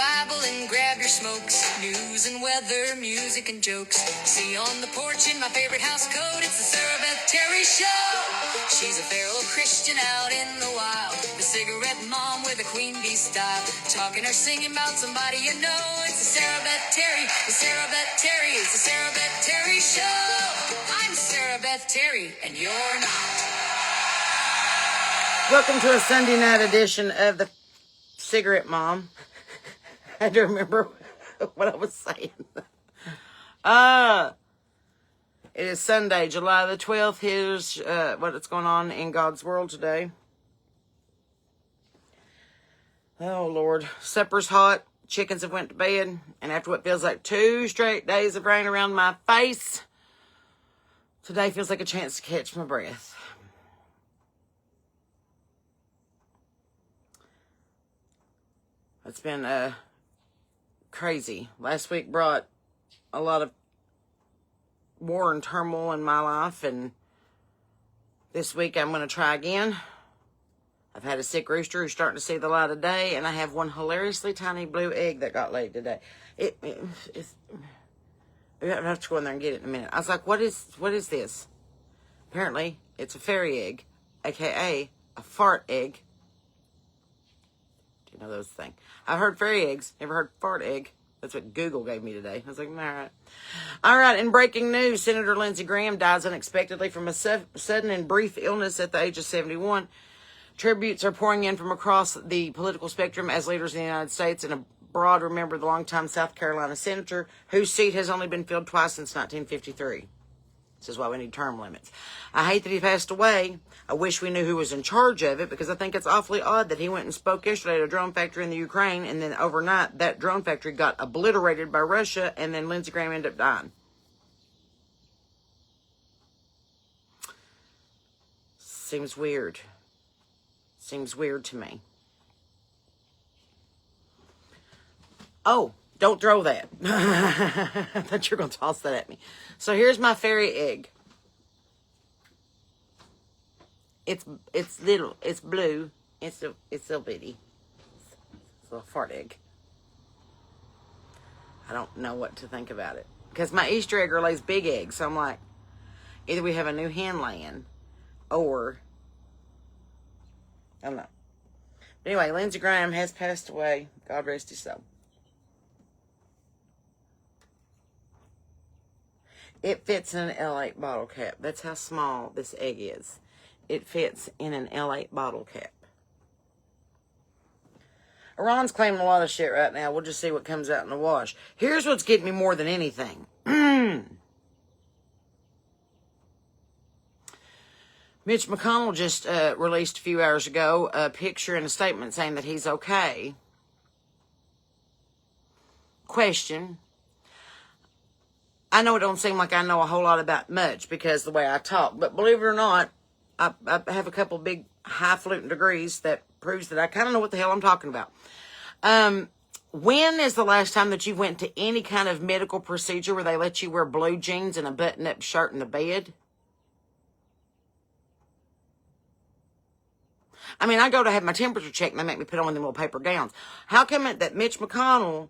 Bible and grab your smokes. News and weather, music and jokes. See on the porch in my favorite house coat, it's the Sarah Beth Terry Show. She's a feral Christian out in the wild, the cigarette mom with a queen bee style, talking or singing about somebody you know. It's the Sarah Beth Terry, the Sarah Beth Terry, it's the Sarah Beth Terry Show. I'm Sarah Beth Terry, and you're not. Welcome to a Sunday night edition of the Cigarette Mom. I had to remember what I was saying. It is Sunday, July the 12th. Here's what's going on in God's world today. Oh, Lord. Supper's hot. Chickens have went to bed. And after what feels like 2 straight days of rain around my face, today feels like a chance to catch my breath. It's been crazy. Last week brought a lot of war and turmoil in my life, and this week I'm going to try again. I've had a sick rooster who's starting to see the light of day, and I have one hilariously tiny blue egg that got laid today. It's I have to go in there and get it in a minute. I was like, what is this? Apparently, it's a fairy egg, aka a fart egg. Do you know those things? I've heard fairy eggs, never heard fart egg. That's what Google gave me today. I was like, all right. All right, in breaking news, Senator Lindsey Graham dies unexpectedly from a sudden and brief illness at the age of 71. Tributes are pouring in from across the political spectrum as leaders in the United States and abroad remember the longtime South Carolina senator whose seat has only been filled twice since 1953. This is why we need term limits. I hate that he passed away. I wish we knew who was in charge of it, because I think it's awfully odd that he went and spoke yesterday at a drone factory in the Ukraine, and then overnight that drone factory got obliterated by Russia, and then Lindsey Graham ended up dying. Seems weird. Seems weird to me. Oh, don't throw that. I thought you were going to toss that at me. So here's my fairy egg. It's little. It's blue. It's so bitty. It's a little fart egg. I don't know what to think about it, because my Easter egg lays big eggs. So I'm like, either we have a new hen laying, or I don't know. But anyway, Lindsey Graham has passed away. God rest his soul. It fits in an L8 bottle cap. That's how small this egg is. It fits in an L8 bottle cap. Iran's claiming a lot of shit right now. We'll just see what comes out in the wash. Here's what's getting me more than anything. Mitch McConnell just released a few hours ago a picture and a statement saying that he's okay. Question. I know it don't seem like I know a whole lot about much because of the way I talk, but believe it or not, I have a couple big highfalutin degrees that proves that I kind of know what the hell I'm talking about. When is the last time that you went to any kind of medical procedure where they let you wear blue jeans and a button-up shirt in the bed? I mean, I go to have my temperature checked and they make me put on them little paper gowns. How come it that Mitch McConnell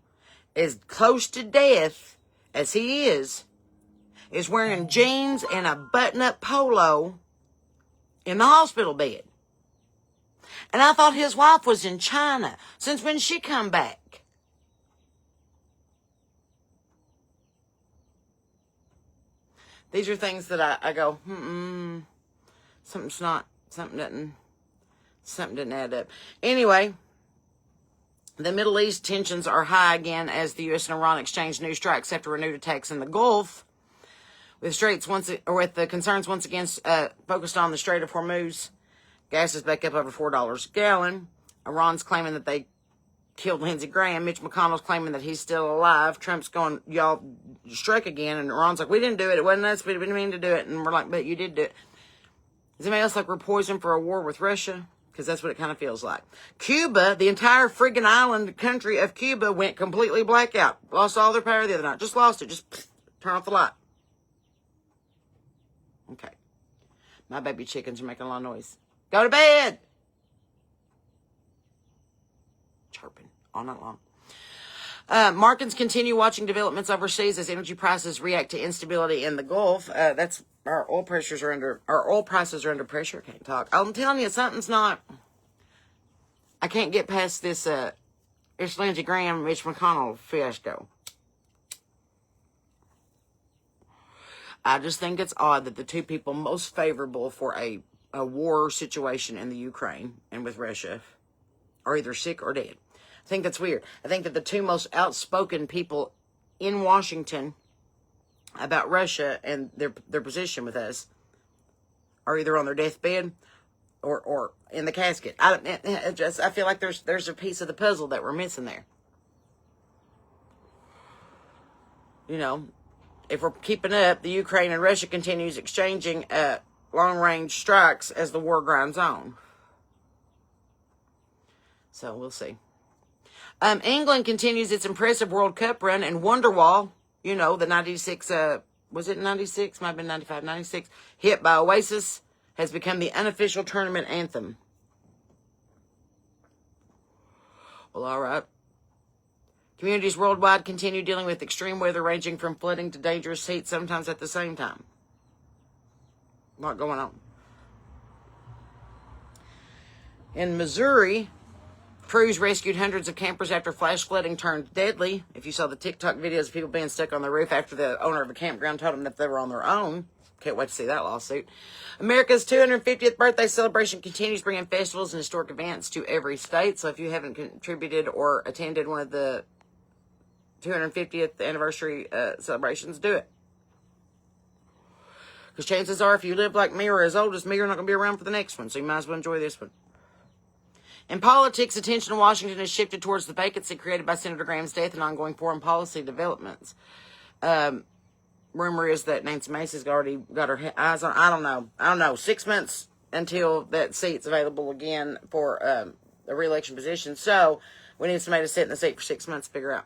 is close to death as he is wearing jeans and a button-up polo in the hospital bed? And I thought his wife was in China. Since when she come back? These are things that I go, something didn't add up. Anyway, the Middle East tensions are high again as the U.S. and Iran exchange new strikes after renewed attacks in the Gulf, with the concerns once again focused on the Strait of Hormuz. Gas is back up over $4 a gallon. Iran's claiming that they killed Lindsey Graham. Mitch McConnell's claiming that he's still alive. Trump's going, y'all struck again, and Iran's like, we didn't do it. It wasn't us. We didn't mean to do it. And we're like, but you did do it. Is anybody else like we're poisoned for a war with Russia? Because that's what it kind of feels like. Cuba, the entire friggin' island country of Cuba went completely blackout. Lost all their power the other night. Just lost it. Just turn off the light. Okay. My baby chickens are making a lot of noise. Go to bed! Chirping all night long. Markets continue watching developments overseas as energy prices react to instability in the Gulf. That's our oil prices are under pressure. I can't talk. I'm telling you, something's not. I can't get past this. It's Lindsey Graham, Mitch McConnell fiasco. I just think it's odd that the two people most favorable for a war situation in the Ukraine and with Russia are either sick or dead. I think that's weird. I think that the two most outspoken people in Washington about Russia and their position with us are either on their deathbed or in the casket. I feel like there's a piece of the puzzle that we're missing there. You know, if we're keeping up, the Ukraine and Russia continues exchanging long-range strikes as the war grinds on. So we'll see. England continues its impressive World Cup run, and Wonderwall, you know, the 96, was it 96? Might have been 95, 96, hit by Oasis, has become the unofficial tournament anthem. Well, all right. Communities worldwide continue dealing with extreme weather ranging from flooding to dangerous heat, sometimes at the same time. A lot going on. In Missouri, crews rescued hundreds of campers after flash flooding turned deadly. If you saw the TikTok videos of people being stuck on the roof after the owner of a campground told them that they were on their own. Can't wait to see that lawsuit. America's 250th birthday celebration continues, bringing festivals and historic events to every state. So if you haven't contributed or attended one of the 250th anniversary celebrations, do it. Because chances are, if you live like me or as old as me, you're not going to be around for the next one. So you might as well enjoy this one. In politics, attention in Washington has shifted towards the vacancy created by Senator Graham's death and ongoing foreign policy developments. Rumor is that Nancy Macy's already got her eyes on. I don't know. 6 months until that seat's available again for a re-election position. So we need somebody to sit in the seat for 6 months to figure out.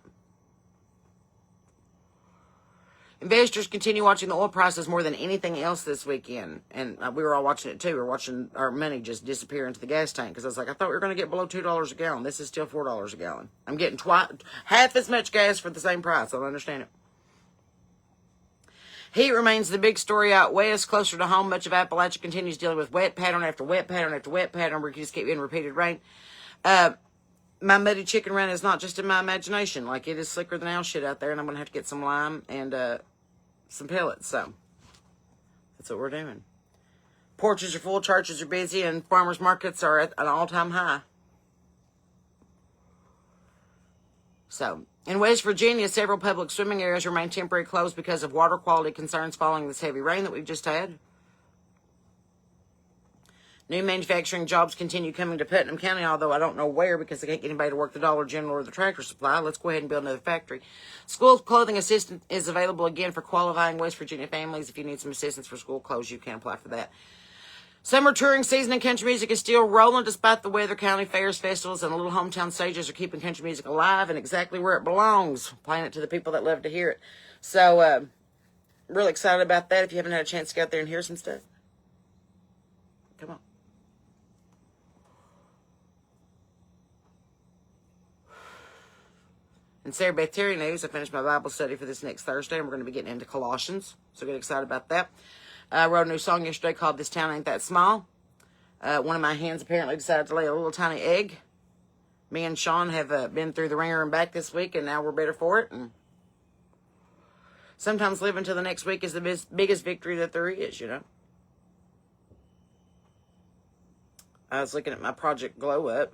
Investors continue watching the oil prices more than anything else this weekend. And we were all watching it too. We were watching our money just disappear into the gas tank. Because I was like, I thought we were going to get below $2 a gallon. This is still $4 a gallon. I'm getting half as much gas for the same price. I don't understand it. Heat remains the big story out west. Closer to home, much of Appalachia continues dealing with wet pattern after wet pattern after wet pattern. We just keep getting repeated rain. My muddy chicken run is not just in my imagination. Like, it is slicker than owl shit out there, and I'm going to have to get some lime and some pellets. So that's what we're doing. Porches are full, churches are busy, and farmers markets are at an all-time high. So, in West Virginia, several public swimming areas remain temporarily closed because of water quality concerns following this heavy rain that we've just had. New manufacturing jobs continue coming to Putnam County, although I don't know where because they can't get anybody to work the Dollar General or the Tractor Supply. Let's go ahead and build another factory. School clothing assistance is available again for qualifying West Virginia families. If you need some assistance for school clothes, you can apply for that. Summer touring season in country music is still rolling despite the weather. County fairs, festivals, and little hometown stages are keeping country music alive and exactly where it belongs, playing it to the people that love to hear it. So, really excited about that. If you haven't had a chance to go out there and hear some stuff, come on. In Sarah Beth Terry news, I finished my Bible study for this next Thursday, and we're going to be getting into Colossians. So get excited about that. I wrote a new song yesterday called This Town Ain't That Small. One of my hens apparently decided to lay a little tiny egg. Me and Sean have been through the ringer and back this week, and now we're better for it. And sometimes living to the next week is the biggest victory that there is, you know. I was looking at my Project Glow Up.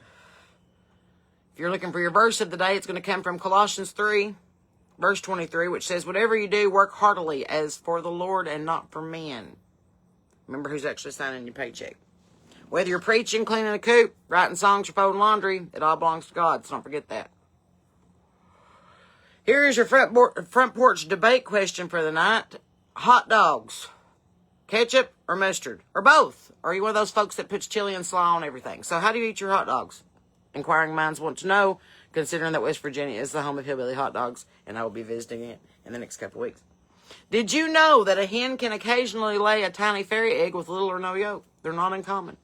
If you're looking for your verse of the day, it's going to come from Colossians 3, verse 23, which says, whatever you do, work heartily as for the Lord and not for men. Remember who's actually signing your paycheck. Whether you're preaching, cleaning a coop, writing songs, or folding laundry, it all belongs to God, so don't forget that. Here is your front porch debate question for the night. Hot dogs, ketchup or mustard, or both? Or are you one of those folks that puts chili and slaw on everything? So how do you eat your hot dogs? Inquiring minds want to know, considering that West Virginia is the home of hillbilly hot dogs, and I will be visiting it in the next couple of weeks. Did you know that a hen can occasionally lay a tiny fairy egg with little or no yolk? They're not uncommon.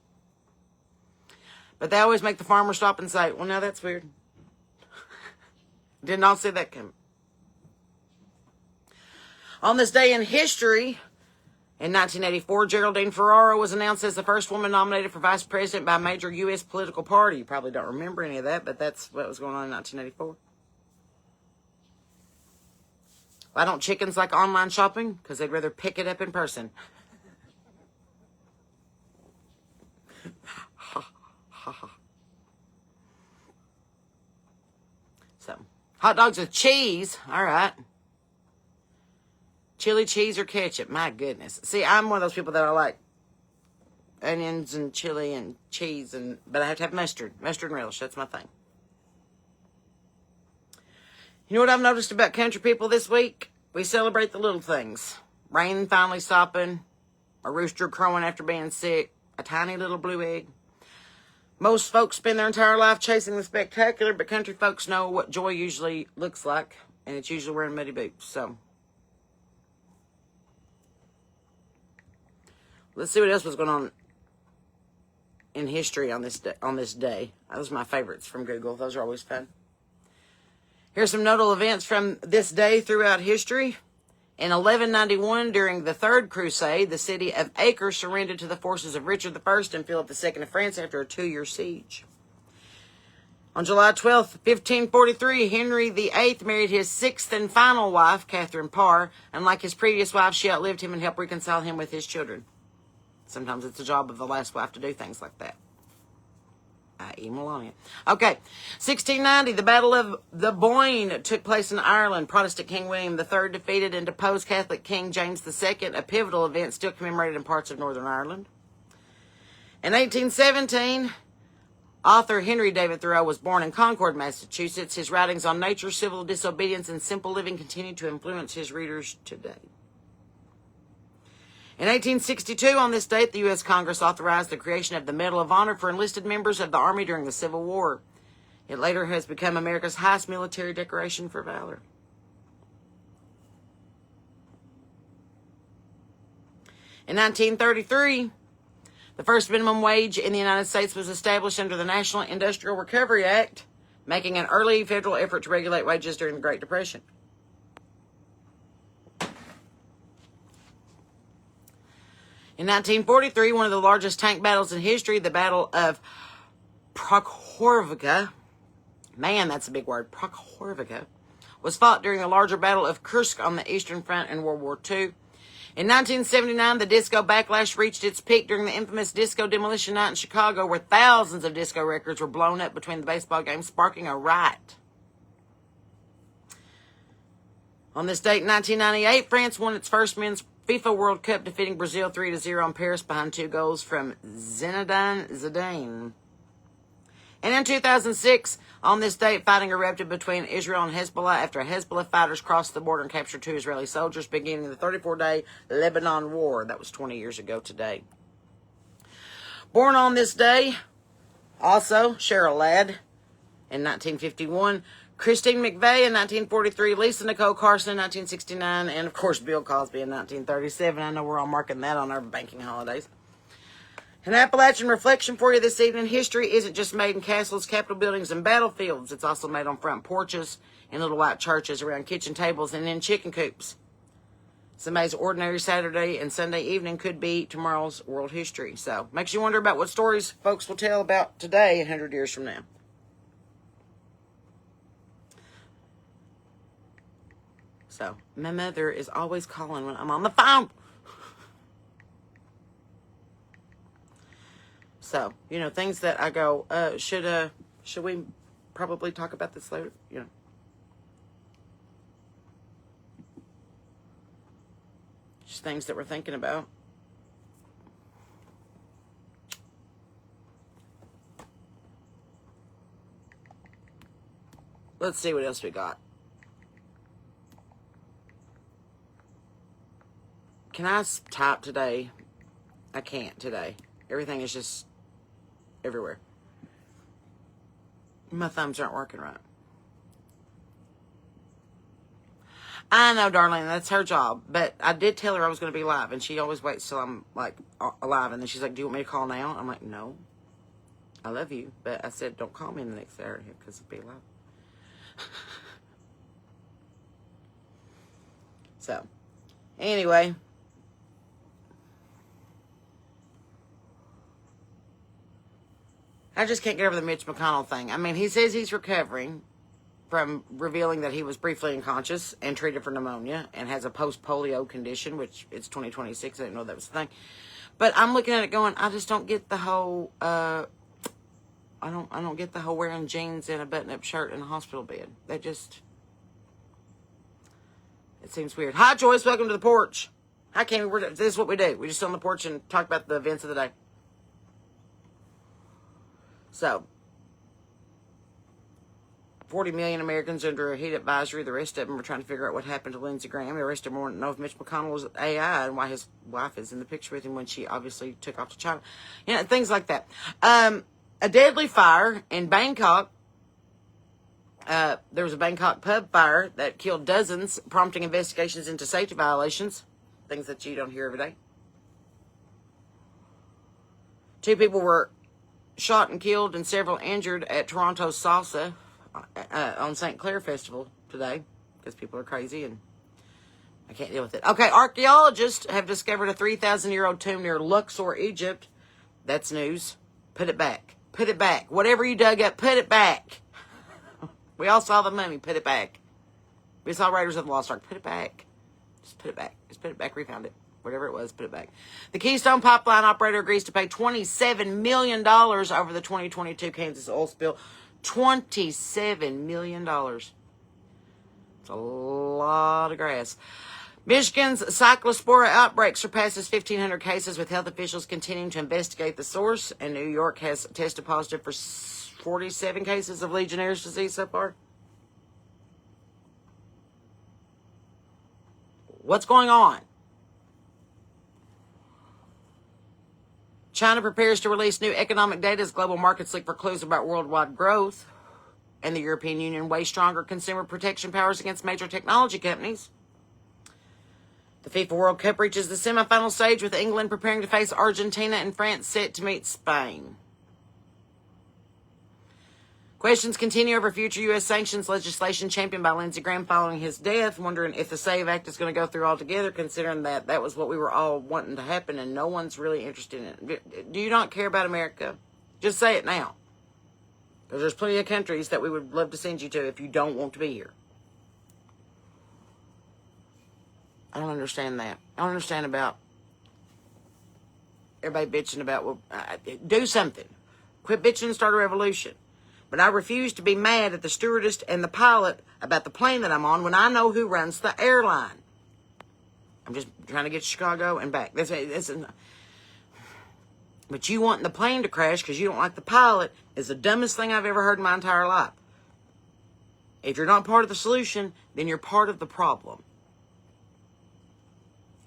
But they always make the farmer stop and say, well, now that's weird. Did not see that coming. On this day in history, in 1984, Geraldine Ferraro was announced as the first woman nominated for vice president by a major U.S. political party. You probably don't remember any of that, but that's what was going on in 1984. Why don't chickens like online shopping? Because they'd rather pick it up in person. So, hot dogs with cheese. All right. Chili cheese or ketchup. My goodness. See, I'm one of those people that I like onions and chili and cheese, but I have to have mustard. Mustard and relish. That's my thing. You know what I've noticed about country people this week? We celebrate the little things. Rain finally stopping, a rooster crowing after being sick, a tiny little blue egg. Most folks spend their entire life chasing the spectacular, but country folks know what joy usually looks like, and it's usually wearing muddy boots. So, let's see what else was going on in history on this day. Those are my favorites from Google. Those are always fun. Here's some notable events from this day throughout history. In 1191, during the Third Crusade, the city of Acre surrendered to the forces of Richard I and Philip II of France after a 2-year siege. On July 12th, 1543, Henry VIII married his sixth and final wife, Catherine Parr, and like his previous wife, she outlived him and helped reconcile him with his children. Sometimes it's the job of the last wife to do things like that. I.e. Melania. Okay, 1690, the Battle of the Boyne took place in Ireland. Protestant King William III defeated and deposed Catholic King James II, a pivotal event still commemorated in parts of Northern Ireland. In 1817, author Henry David Thoreau was born in Concord, Massachusetts. His writings on nature, civil disobedience, and simple living continue to influence his readers today. In 1862, on this date, the U.S. Congress authorized the creation of the Medal of Honor for enlisted members of the Army during the Civil War. It later has become America's highest military decoration for valor. In 1933, the first minimum wage in the United States was established under the National Industrial Recovery Act, making an early federal effort to regulate wages during the Great Depression. In 1943, one of the largest tank battles in history, the Battle of Prokhorovka, man, that's a big word, Prokhorovka, was fought during the larger Battle of Kursk on the Eastern Front in World War II. In 1979, the disco backlash reached its peak during the infamous Disco Demolition Night in Chicago, where thousands of disco records were blown up between the baseball games, sparking a riot. On this date in 1998, France won its first men's FIFA World Cup, defeating Brazil 3-0 in Paris behind 2 goals from Zinedine Zidane. And in 2006, on this date, fighting erupted between Israel and Hezbollah after Hezbollah fighters crossed the border and captured 2 Israeli soldiers, beginning the 34-day Lebanon War. That was 20 years ago today. Born on this day, also Cheryl Ladd in 1951, Christine McVeigh in 1943, Lisa Nicole Carson in 1969, and of course Bill Cosby in 1937. I know we're all marking that on our banking holidays. An Appalachian reflection for you this evening. History isn't just made in castles, capitol buildings, and battlefields. It's also made on front porches, in little white churches, around kitchen tables, and in chicken coops. Somebody's ordinary Saturday and Sunday evening could be tomorrow's world history. So, makes you wonder about what stories folks will tell about today 100 years from now. So, my mother is always calling when I'm on the phone. So, you know, things that I go, should we probably talk about this later? You know. Just things that we're thinking about. Let's see what else we got. Can I type today? I can't today. Everything is just everywhere. My thumbs aren't working right. I know, darling, that's her job. But I did tell her I was going to be live, and she always waits till I'm, like, alive. And then she's like, do you want me to call now? I'm like, no. I love you. But I said, don't call me in the next hour because it'll be live. So, anyway. I just can't get over the Mitch McConnell thing. I mean, he says he's recovering from revealing that he was briefly unconscious and treated for pneumonia and has a post-polio condition, which it's 2026. I didn't know that was the thing. But I'm looking at it going, I just don't get the whole, I don't get the whole wearing jeans and a button-up shirt in a hospital bed. That just, it seems weird. Hi, Joyce. Welcome to the porch. Hi, Cammy. This is what we do. We just sit on the porch and talk about the events of the day. So, 40 million Americans under a heat advisory. The rest of them are trying to figure out what happened to Lindsey Graham. The rest of them want to know if Mitch McConnell was AI and why his wife is in the picture with him when she obviously took off to China. You know, things like that. A deadly fire in Bangkok. There was a Bangkok pub fire that killed dozens, prompting investigations into safety violations. Things that you don't hear every day. 2 people were shot and killed and several injured at Toronto's Salsa on St. Clair Festival today, because people are crazy and I can't deal with it. Okay, archaeologists have discovered a 3,000-year-old tomb near Luxor, Egypt. That's news. Put it back. Put it back. Whatever you dug up, put it back. We all saw the mummy. Put it back. We saw Raiders of the Lost Ark. Put it back. Just put it back. Just put it back. We found it. Whatever it was, put it back. The Keystone Pipeline operator agrees to pay $27 million over the 2022 Kansas oil spill. $27 million. It's a lot of grass. Michigan's cyclospora outbreak surpasses 1,500 cases, with health officials continuing to investigate the source. And New York has tested positive for 47 cases of Legionnaire's disease so far. What's going on? China prepares to release new economic data as global markets look for clues about worldwide growth. And the European Union weighs stronger consumer protection powers against major technology companies. The FIFA World Cup reaches the semifinal stage, with England preparing to face Argentina and France set to meet Spain. Questions continue over future U.S. sanctions legislation championed by Lindsey Graham following his death, wondering if the SAVE Act is going to go through altogether, considering that that was what we were all wanting to happen and no one's really interested in it. Do you not care about America? Just say it now. Because there's plenty of countries that we would love to send you to if you don't want to be here. I don't understand that. I don't understand about everybody bitching about, well, do something. Quit bitching and start a revolution. But I refuse to be mad at the stewardess and the pilot about the plane that I'm on when I know who runs the airline. I'm just trying to get to Chicago and back. But you wanting the plane to crash because you don't like the pilot is the dumbest thing I've ever heard in my entire life. If you're not part of the solution, then you're part of the problem.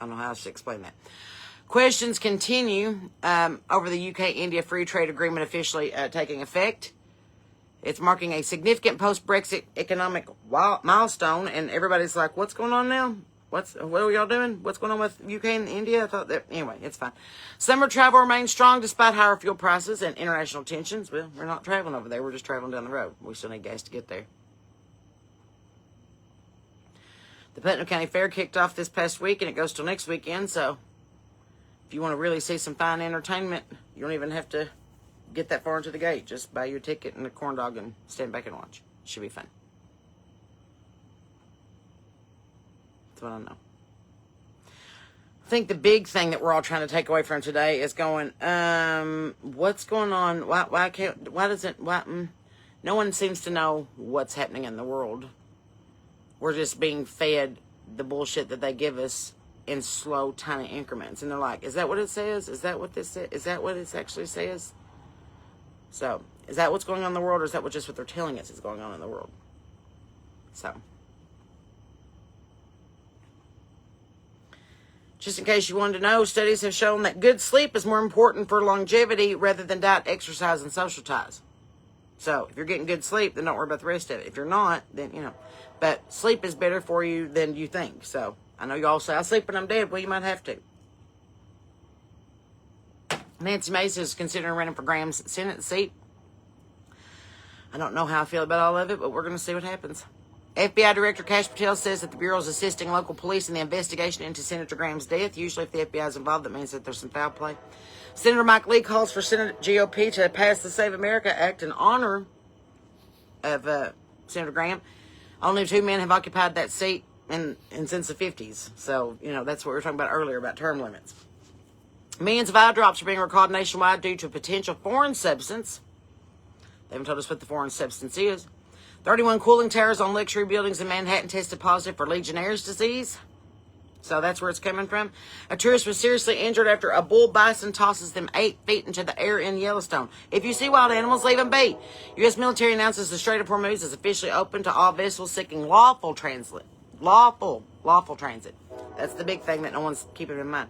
I don't know how else to explain that. Questions continue over the UK-India Free Trade Agreement officially taking effect. It's marking a significant post-Brexit economic milestone, and everybody's like, what's going on now? What are y'all doing? What's going on with UK and India? I thought that, anyway, it's fine. Summer travel remains strong despite higher fuel prices and international tensions. Well, we're not traveling over there. We're just traveling down the road. We still need gas to get there. The Putnam County Fair kicked off this past week, and it goes till next weekend, so if you want to really see some fine entertainment, you don't even have to get that far into the gate. Just buy your ticket and a corn dog and stand back and watch. It should be fun. That's what I know. I think the big thing that we're all trying to take away from today is going, what's going on? No one seems to know what's happening in the world. We're just being fed the bullshit that they give us in slow, tiny increments. And they're like, is that what it says? Is that what this is? Is that what it actually says? So, is that what's going on in the world, or is that just what they're telling us is going on in the world? So, just in case you wanted to know, studies have shown that good sleep is more important for longevity rather than diet, exercise, and social ties. So, if you're getting good sleep, then don't worry about the rest of it. If you're not, then, But sleep is better for you than you think. So, I know you all say, I sleep when I'm dead. Well, you might have to. Nancy Mace is considering running for Graham's Senate seat. I don't know how I feel about all of it, but we're going to see what happens. FBI Director Kash Patel says that the Bureau is assisting local police in the investigation into Senator Graham's death. Usually if the FBI is involved, that means that there's some foul play. Senator Mike Lee calls for Senate GOP to pass the Save America Act in honor of Senator Graham. Only 2 men have occupied that seat in since the 50s. So, that's what we were talking about earlier about term limits. Millions of eye drops are being recalled nationwide due to a potential foreign substance. They haven't told us what the foreign substance is. 31 cooling towers on luxury buildings in Manhattan tested positive for Legionnaire's disease. So that's where it's coming from. A tourist was seriously injured after a bull bison tosses them 8 feet into the air in Yellowstone. If you see wild animals, leave them be. U.S. military announces the Strait of Hormuz is officially open to all vessels seeking lawful transit. Lawful transit. That's the big thing that no one's keeping in mind.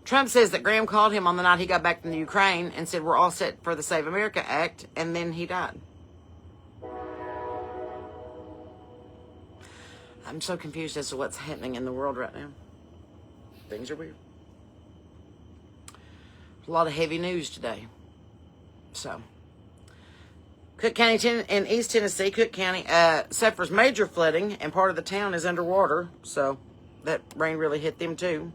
Trump says that Graham called him on the night he got back from the Ukraine and said, we're all set for the Save America Act, and then he died. I'm so confused as to what's happening in the world right now. Things are weird. A lot of heavy news today. So, Cook County in East Tennessee, Cook County suffers major flooding, and part of the town is underwater. So, that rain really hit them too.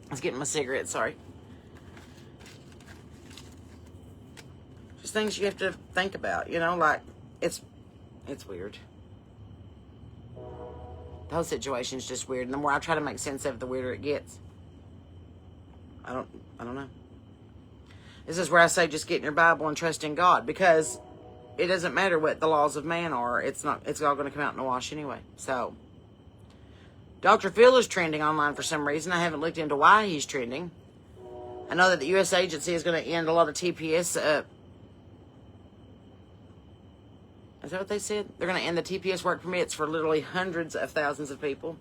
I was getting my cigarette, sorry. Just things you have to think about, like, it's weird. The whole situation is just weird. And the more I try to make sense of it, the weirder it gets. I don't know. This is where I say just get in your Bible and trust in God. Because it doesn't matter what the laws of man are. It's all going to come out in the wash anyway. So, Dr. Phil is trending online for some reason. I haven't looked into why he's trending. I know that the U.S. agency is going to end a lot of TPS. Is that what they said? They're going to end the TPS work permits for literally hundreds of thousands of people.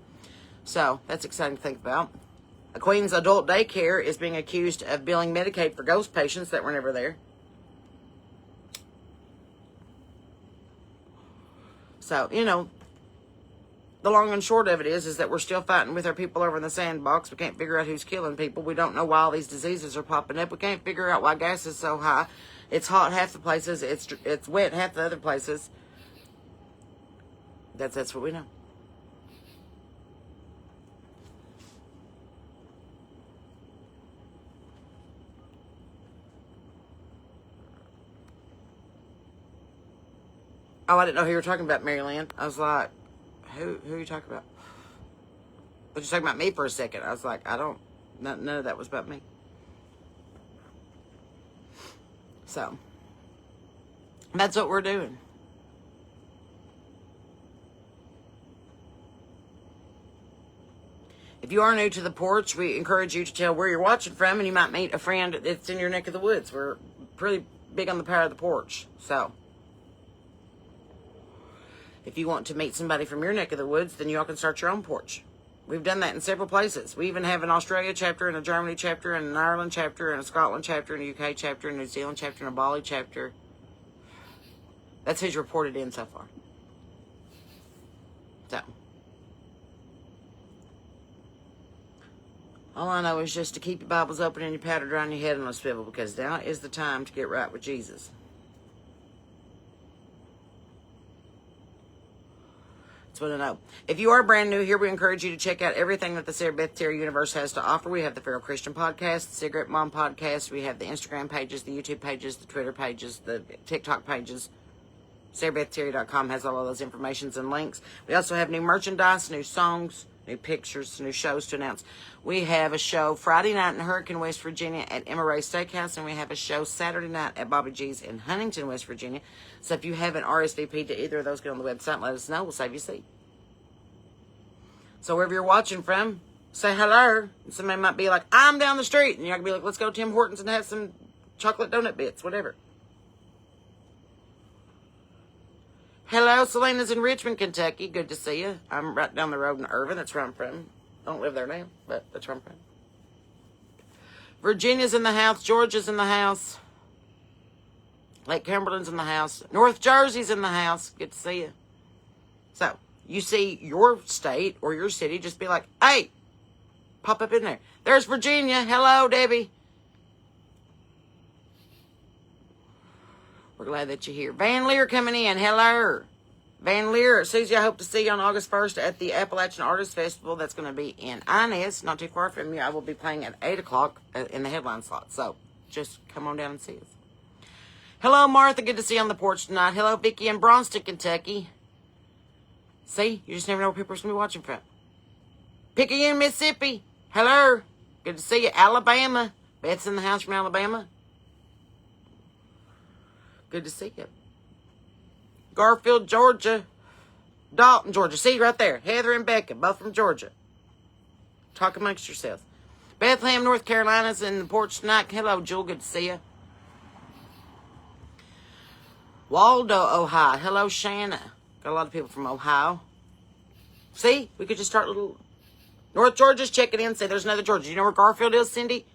So, that's exciting to think about. A Queens adult daycare is being accused of billing Medicaid for ghost patients that were never there. So, the long and short of it is that we're still fighting with our people over in the sandbox. We can't figure out who's killing people. We don't know why all these diseases are popping up. We can't figure out why gas is so high. It's hot half the places. It's wet half the other places. That's what we know. Oh, I didn't know who you were talking about, Mary Lynn. I was like, who are you talking about? But you're talking about me for a second. I was like, none of that was about me. So, that's what we're doing. If you are new to the porch, we encourage you to tell where you're watching from, and you might meet a friend that's in your neck of the woods. We're pretty big on the power of the porch. So, if you want to meet somebody from your neck of the woods, then y'all can start your own porch. We've done that in several places. We even have an Australia chapter, and a Germany chapter, and an Ireland chapter, and a Scotland chapter, and a UK chapter, and a New Zealand chapter, and a Bali chapter. That's who's reported in so far. So, all I know is just to keep your Bibles open and your powder dry on your head on a swivel, because now is the time to get right with Jesus. That's what I know. If you are brand new here, we encourage you to check out everything that the Sarah Beth Terry universe has to offer. We have the Feral Christian podcast, the Cigarette Mom podcast. We have the Instagram pages, the YouTube pages, the Twitter pages, the TikTok pages. SarahBethTerry.com has all of those informations and links. We also have new merchandise, new songs, new pictures, new shows to announce. We have a show Friday night in Hurricane, West Virginia at Emma Ray Steakhouse, and we have a show Saturday night at Bobby G's in Huntington, West Virginia. So if you haven't RSVP'd to either of those, get on the website and let us know. We'll save you a seat. So wherever you're watching from, say hello. And somebody might be like, I'm down the street. And you're going to be like, let's go to Tim Hortons and have some chocolate donut bits, whatever. Hello, Selena's in Richmond, Kentucky. Good to see you. I'm right down the road in Irvine. That's where I'm from. I don't live there now, but that's where I'm from. Virginia's in the house. Georgia's in the house. Lake Cumberland's in the house. North Jersey's in the house. Good to see you. So, you see your state or your city, just be like, hey, pop up in there. There's Virginia. Hello, Debbie. We're glad that you're here. Van Leer coming in. Hello. Van Leer. Susie, I hope to see you on August 1st at the Appalachian Artists Festival. That's going to be in Inez, not too far from you. I will be playing at 8 o'clock in the headline slot. So just come on down and see us. Hello, Martha. Good to see you on the porch tonight. Hello, Vicki in Bronston, Kentucky. See, you just never know where people are going to be watching from. Picayune, Mississippi. Hello. Good to see you. Alabama. Beth's in the house from Alabama. Good to see you. Garfield, Georgia. Dalton, Georgia. See you right there. Heather and Becca, both from Georgia. Talk amongst yourselves. Bethlehem, North Carolina's in the porch tonight. Hello, Jewel. Good to see you. Waldo, Ohio. Hello, Shanna. Got a lot of people from Ohio. See, we could just start little... North Georgia's checking in. Say there's another Georgia. You know where Garfield is, Cindy?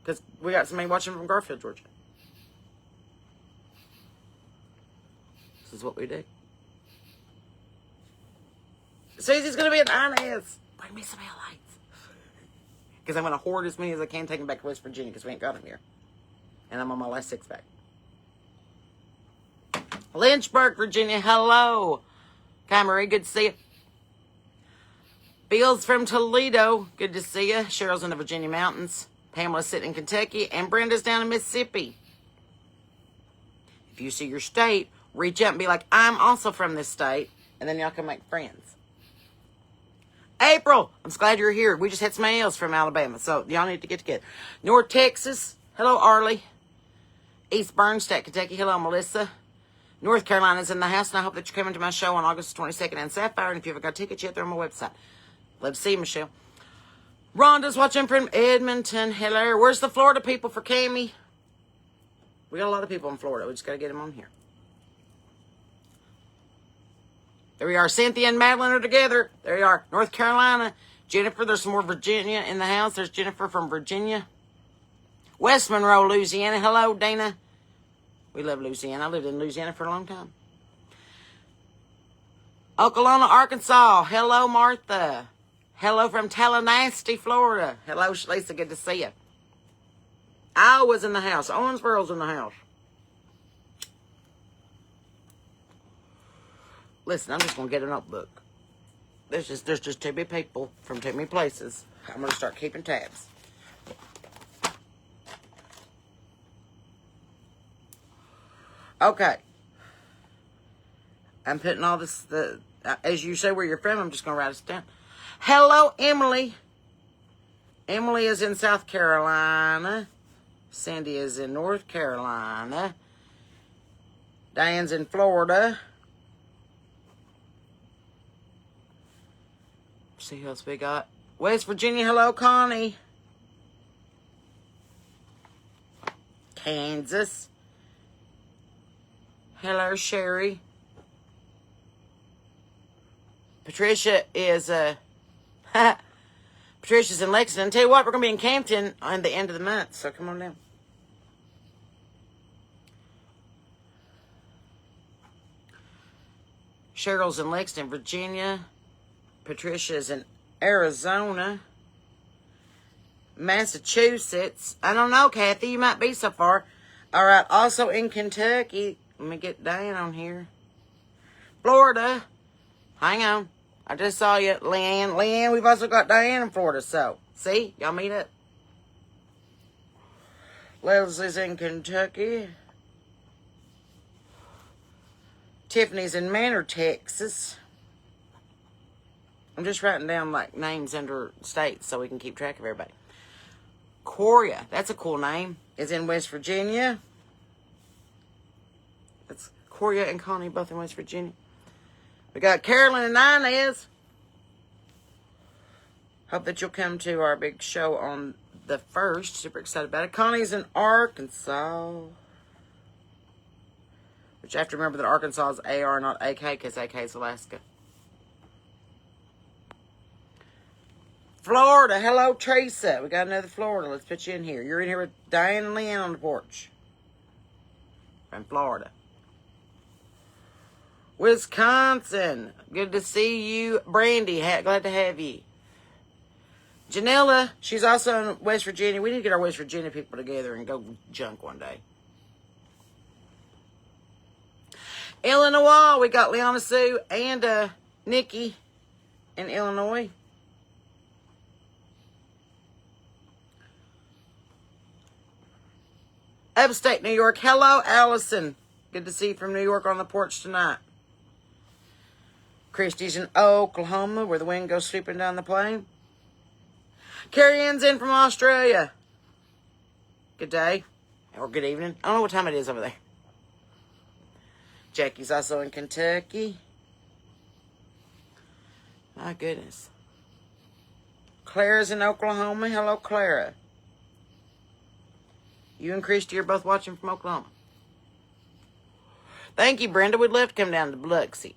Because we got somebody watching from Garfield, Georgia. This is what we do. Susie's going to be at Inez. Bring me some lights. Because I'm going to hoard as many as I can, take them back to West Virginia because we ain't got them here. And I'm on my last 6-pack. Lynchburg, Virginia. Hello. Kai Marie, good to see you. Bill's from Toledo. Good to see you. Cheryl's in the Virginia mountains. Pamela's sitting in Kentucky. And Brenda's down in Mississippi. If you see your state, reach out and be like, I'm also from this state. And then y'all can make friends. April, I'm so glad you're here. We just had somebody else from Alabama. So y'all need to get together. North Texas. Hello, Arlie. East Bernstein, Kentucky. Hello, Melissa. North Carolina's in the house. And I hope that you're coming to my show on August 22nd in Sapphire. And if you haven't got tickets yet, they're on my website. Love to see you, Michelle. Rhonda's watching from Edmonton. Hello. Where's the Florida people for Cammie? We got a lot of people in Florida. We just got to get them on here. There we are. Cynthia and Madeline are together. There you are. North Carolina. Jennifer, there's some more Virginia in the house. There's Jennifer from Virginia. West Monroe, Louisiana. Hello, Dana. We love Louisiana. I lived in Louisiana for a long time. Oklahoma, Arkansas. Hello, Martha. Hello from Tallahassee, Florida. Hello, Lisa. Good to see you. Iowa's in the house. Owensboro's in the house. Listen, I'm just going to get a notebook. There's just too many people from too many places. I'm going to start keeping tabs. Okay. I'm putting all this, as you say where you're from, I'm just going to write this down. Hello, Emily. Emily is in South Carolina. Cindy is in North Carolina. Diane's in Florida. See who else we got. West Virginia. Hello, Connie. Kansas. Hello, Sherry. Patricia is Patricia's in Lexington. Tell you what, we're going to be in Campton on the end of the month, so come on down. Cheryl's in Lexington, Virginia. Patricia's in Arizona. Massachusetts. I don't know, Kathy. You might be so far. All right. Also in Kentucky. Let me get Diane on here. Florida. Hang on. I just saw you, Leanne. Leanne, we've also got Diane in Florida. So, see? Y'all meet up. Leslie's in Kentucky. Tiffany's in Manor, Texas. I'm just writing down like names under states so we can keep track of everybody. Coria, that's a cool name, is in West Virginia. That's Coria and Connie both in West Virginia. We got Carolyn and Inez. Hope that you'll come to our big show on the 1st. Super excited about it. Connie's in Arkansas. Which you have to remember that Arkansas is AR, not AK, because AK is Alaska. Florida. Hello, Teresa. We got another Florida. Let's put you in here. You're in here with Diane and Leanne on the porch. From Florida. Wisconsin. Good to see you. Brandy. Glad to have you. Janella. She's also in West Virginia. We need to get our West Virginia people together and go junk one day. Illinois, we got Leona Sue and Nikki in Illinois. Upstate New York. Hello, Allison. Good to see you from New York on the porch tonight. Christy's in Oklahoma, where the wind goes sweeping down the plain. Carrie Ann's in from Australia. Good day. Or good evening. I don't know what time it is over there. Jackie's also in Kentucky. My goodness. Clara's in Oklahoma. Hello, Clara. You and Christy are both watching from Oklahoma. Thank you, Brenda. We'd love to come down to Biloxi.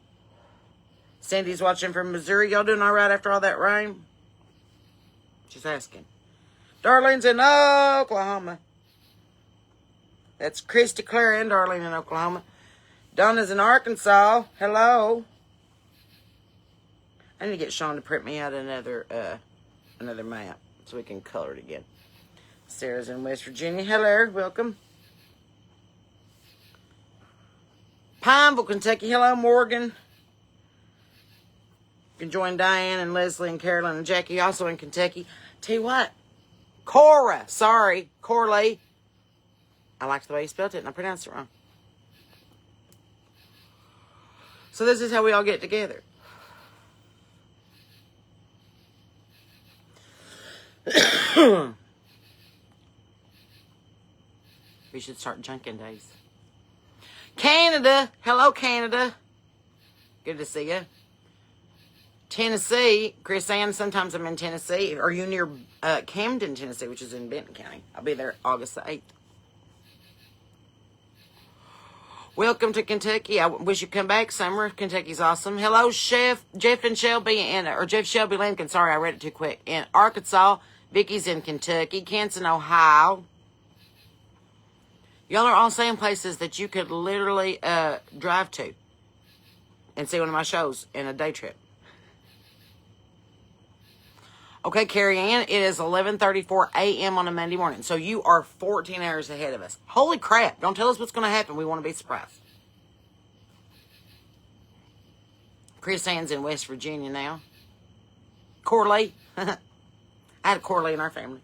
Cindy's watching from Missouri. Y'all doing all right after all that rain? She's asking. Darlene's in Oklahoma. That's Christy, Clara, and Darlene in Oklahoma. Donna's in Arkansas. Hello. I need to get Sean to print me out another map so we can color it again. Sarah's in West Virginia. Hello, welcome. Pineville, Kentucky. Hello, Morgan. You can join Diane and Leslie and Carolyn and Jackie also in Kentucky. Tell you what, Cora. Sorry, Corley. I liked the way you spelled it and I pronounced it wrong. So this is how we all get together. We should start junking days. Canada. Hello, Canada. Good to see you. Tennessee. Chris Ann, sometimes I'm in Tennessee. Are you near Camden, Tennessee, which is in Benton County? I'll be there August the 8th. Welcome to Kentucky. I wish you'd come back. Summer. Kentucky's awesome. Hello, Jeff and Shelby Jeff Shelby Lincoln. Sorry, I read it too quick. In Arkansas. Vicky's in Kentucky. Canson, Ohio. Y'all are all saying places that you could literally drive to and see one of my shows in a day trip. Okay, Carrie Ann, it is 11:34 a.m. on a Monday morning, so you are 14 hours ahead of us. Holy crap, don't tell us what's going to happen. We want to be surprised. Chris Ann's in West Virginia now. Corley. I had a Corley in our family.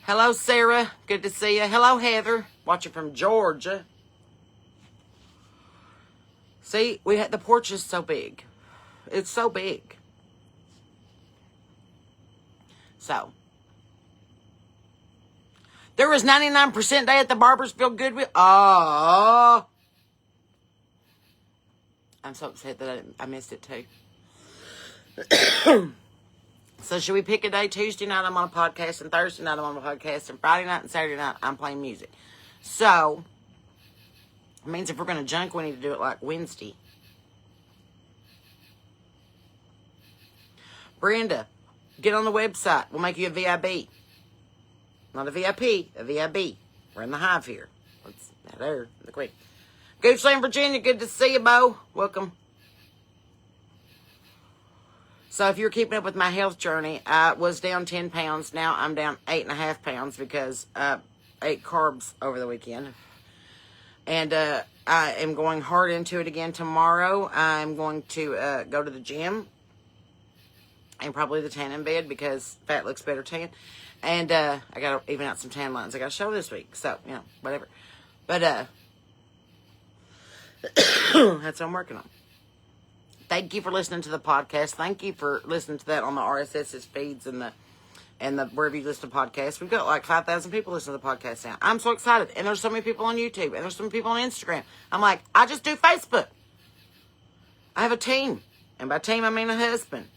Hello, Sarah. Good to see you. Hello, Heather. Watching from Georgia. See, the porch is so big. It's so big. So, there was 99% day at the barbers. Feel good with. Oh, I'm so upset that I missed it too. So should we pick a day? Tuesday night I'm on a podcast, and Thursday night I'm on a podcast, and Friday night and Saturday night I'm playing music. So, it means if we're going to junk, we need to do it like Wednesday. Brenda, get on the website. We'll make you a VIB. Not a VIP, a VIB. We're in the hive here. Let's there, the quick. Goochland, Virginia, good to see you, Bo. Welcome. So if you're keeping up with my health journey, I was down 10 pounds. Now I'm down 8.5 pounds because I ate carbs over the weekend. And I am going hard into it again tomorrow. I'm going to go to the gym. And probably the tanning bed because fat looks better tan. And I got to even out some tan lines. I got a show this week. So, whatever. But that's what I'm working on. Thank you for listening to the podcast. Thank you for listening to that on the RSS feeds and the wherever you listen to podcasts. We've got like 5,000 people listening to the podcast now. I'm so excited. And there's so many people on YouTube. And there's so many people on Instagram. I'm like, I just do Facebook. I have a team. And by team, I mean a husband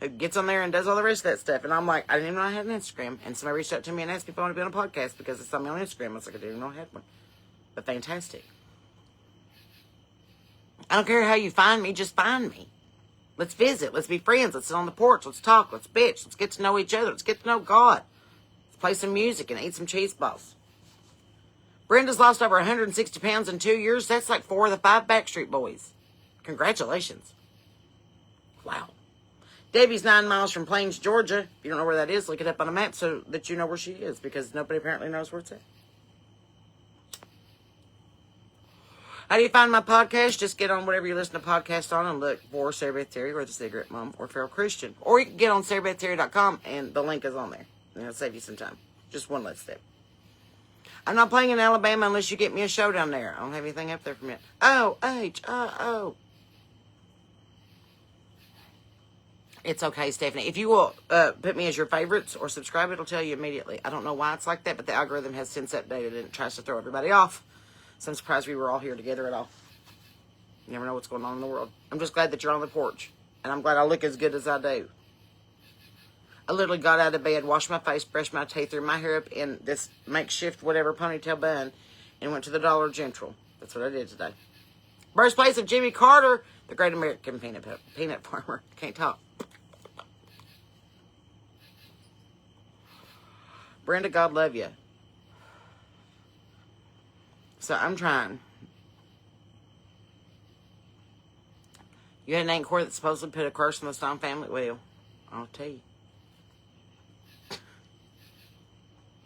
who gets on there and does all the rest of that stuff. And I'm like, I didn't even know I had an Instagram. And somebody reached out to me and asked me if I wanted to be on a podcast because it's something on Instagram. I was like, I didn't even know I had one. But fantastic. I don't care how you find me, just find me. Let's visit. Let's be friends. Let's sit on the porch. Let's talk. Let's bitch. Let's get to know each other. Let's get to know God. Let's play some music and eat some cheese balls. Brenda's lost over 160 pounds in 2 years. That's like 4 of the 5 Backstreet Boys. Congratulations. Wow. Debbie's 9 miles from Plains, Georgia. If you don't know where that is, look it up on a map so that you know where she is because nobody apparently knows where it's at. How do you find my podcast? Just get on whatever you listen to podcasts on and look for Sarah Beth Terry or The Cigarette Mom or Feral Christian. Or you can get on sarahbethterry.com and the link is on there. And it'll save you some time. Just one less step. I'm not playing in Alabama unless you get me a show down there. I don't have anything up there from it. O-H-I-O. It's okay, Stephanie. If you will put me as your favorites or subscribe, it'll tell you immediately. I don't know why it's like that, but the algorithm has since updated and it tries to throw everybody off. So I'm surprised we were all here together at all. You never know what's going on in the world. I'm just glad that you're on the porch. And I'm glad I look as good as I do. I literally got out of bed, washed my face, brushed my teeth, threw my hair up in this makeshift whatever ponytail bun, and went to the Dollar General. That's what I did today. Birthplace of Jimmy Carter, the great American peanut farmer. Can't talk. Brenda, God love you. So I'm trying. You had an Aunt Cora that supposedly put a curse on the Stone family? Well, I'll tell you.